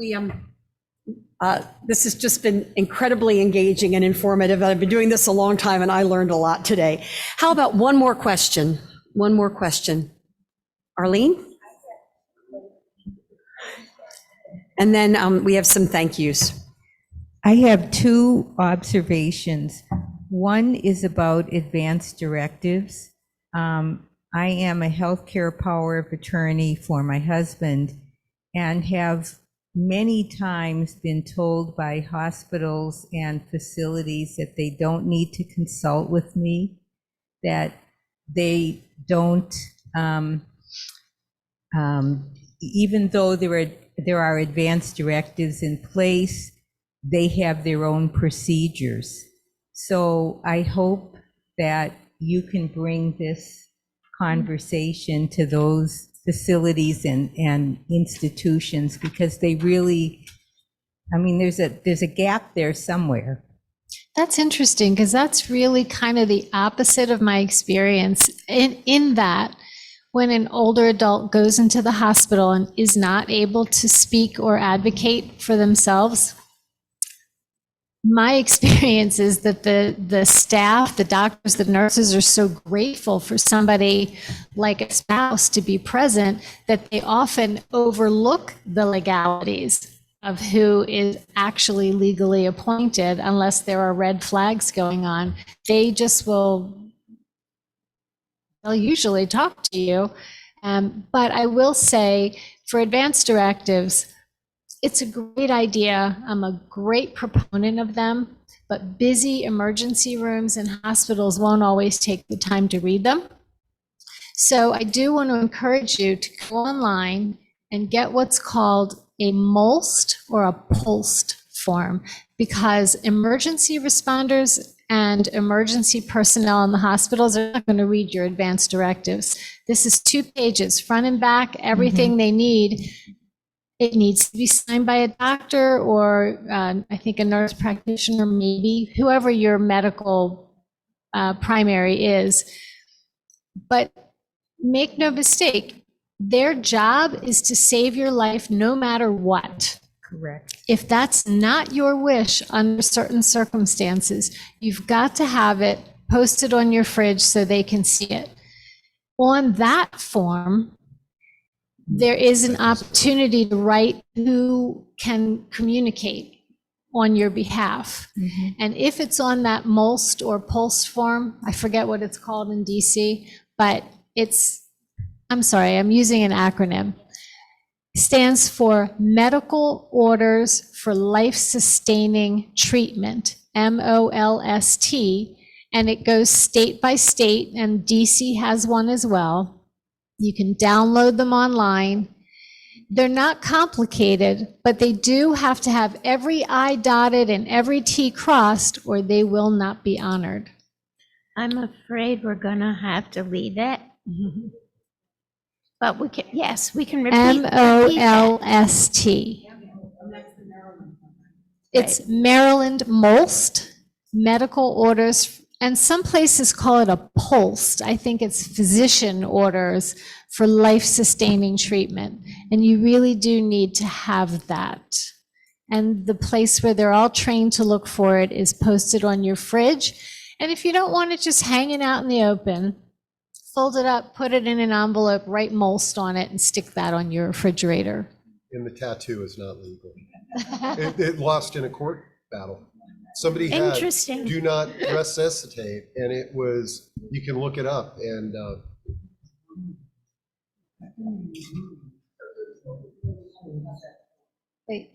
this has just been incredibly engaging and informative. I've been doing this a long time and I learned a lot today. How about one more question? One more question. Arlene? And then we have some thank yous. I have 2 observations. One is about advanced directives. I am a healthcare power of attorney for my husband and have many times been told by hospitals and facilities that they don't need to consult with me, that they don't, even though there are advanced directives in place, they have their own procedures. So I hope that you can bring this conversation to those facilities and institutions, because they really, there's a gap there somewhere. That's interesting, because that's really kind of the opposite of my experience in that when an older adult goes into the hospital and is not able to speak or advocate for themselves, my experience is that the staff, the doctors, the nurses are so grateful for somebody like a spouse to be present that they often overlook the legalities of who is actually legally appointed unless there are red flags going on. They'll usually talk to you. But I will say, for advanced directives, it's a great idea. I'm a great proponent of them, but busy emergency rooms and hospitals won't always take the time to read them. So I do want to encourage you to go online and get what's called a MOLST or a PULST form, because emergency responders and emergency personnel in the hospitals are not going to read your advanced directives. This is 2 pages, front and back, everything they need. It needs to be signed by a doctor or I think a nurse practitioner, maybe, whoever your medical primary is. But make no mistake, their job is to save your life no matter what. Correct. If that's not your wish under certain circumstances, you've got to have it posted on your fridge so they can see it. On that form, there is an opportunity to write who can communicate on your behalf. And if it's on that MOLST or PULST form, I forget what it's called in DC, but I'm sorry, I'm using an acronym. Stands for Medical Orders for Life-Sustaining Treatment, MOLST, and it goes state by state, and DC has one as well. You can download them online. They're not complicated, but they do have to have every I dotted and every T crossed, or they will not be honored. I'm afraid we're gonna have to leave it. but we can, yes, we can repeat. MOLST. It's Maryland MOLST, medical orders, and some places call it a POLST. I think it's physician orders for life-sustaining treatment. And you really do need to have that. And the place where they're all trained to look for it is posted on your fridge. And if you don't want it just hanging out in the open, fold it up, put it in an envelope, write MOLST on it, and stick that on your refrigerator. And the tattoo is not legal. It lost in a court battle. Somebody had, Interesting. do not resuscitate, and it was, you can look it up, and Wait.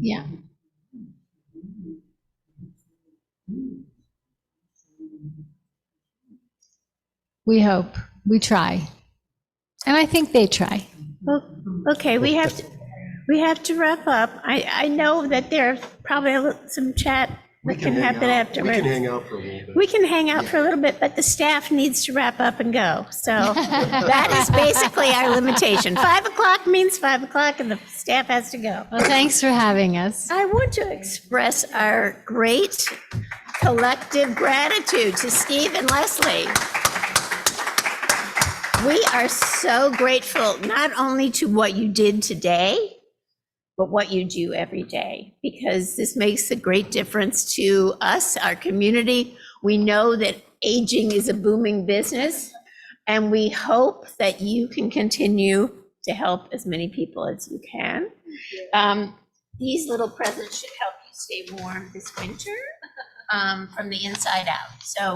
Yeah. We hope. We try. And I think they try. Well, okay, we have to wrap up. I know that there's probably some chat we that can can hang happen out. afterwards. We can hang out for a little bit. We can hang out for a little bit, but the staff needs to wrap up and go. So that is basically our limitation. 5 o'clock means 5 o'clock and the staff has to go. Well, thanks for having us. I want to express our great collective gratitude to Steve and Leslie. We are so grateful not only to what you did today, but what you do every day, because this makes a great difference to us, our community. We know that aging is a booming business, and we hope that you can continue to help as many people as you can. These little presents should help you stay warm this winter from the inside out. So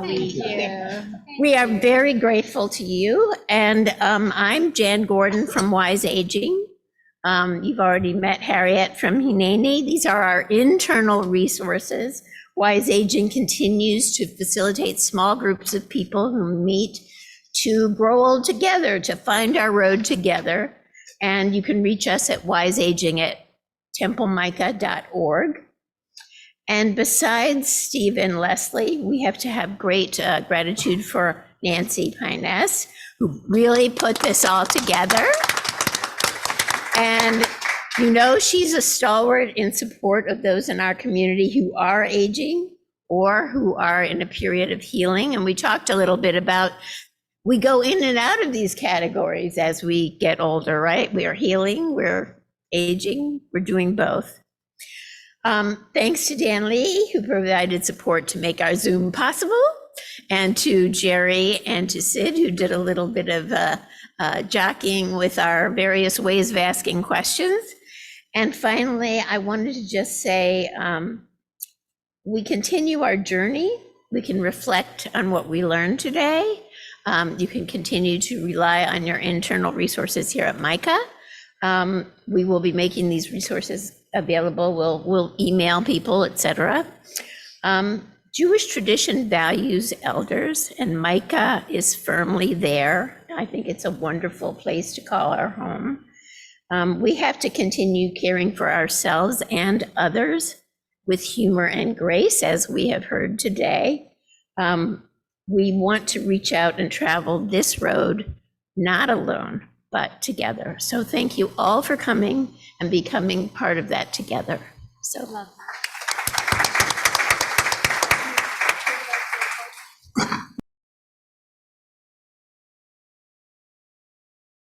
we are very grateful to you. And I'm Jan Gordon from Wise Aging. You've already met Harriet from Hineni. These are our internal resources. Wise Aging continues to facilitate small groups of people who meet to grow old together, to find our road together. And you can reach us at wiseaging@templemicah.org. And besides Steve and Leslie, we have to have great gratitude for Nancy Piness, who really put this all together. And you know, she's a stalwart in support of those in our community who are aging or who are in a period of healing. And we talked a little bit about, we go in and out of these categories as we get older, right? We are healing, we're aging, we're doing both. Thanks to Dan Lee, who provided support to make our Zoom possible, and to Jerry and to Sid, who did a little bit of jockeying with our various ways of asking questions. And finally, I wanted to just say, we continue our journey. We can reflect on what we learned today. You can continue to rely on your internal resources here at MICA. We will be making these resources available. We'll email people, etc. Jewish tradition values elders, and MICA is firmly there. I think it's a wonderful place to call our home. We have to continue caring for ourselves and others with humor and grace, as we have heard today. We want to reach out and travel this road, not alone, but together. So thank you all for coming and becoming part of that together. So. Love that.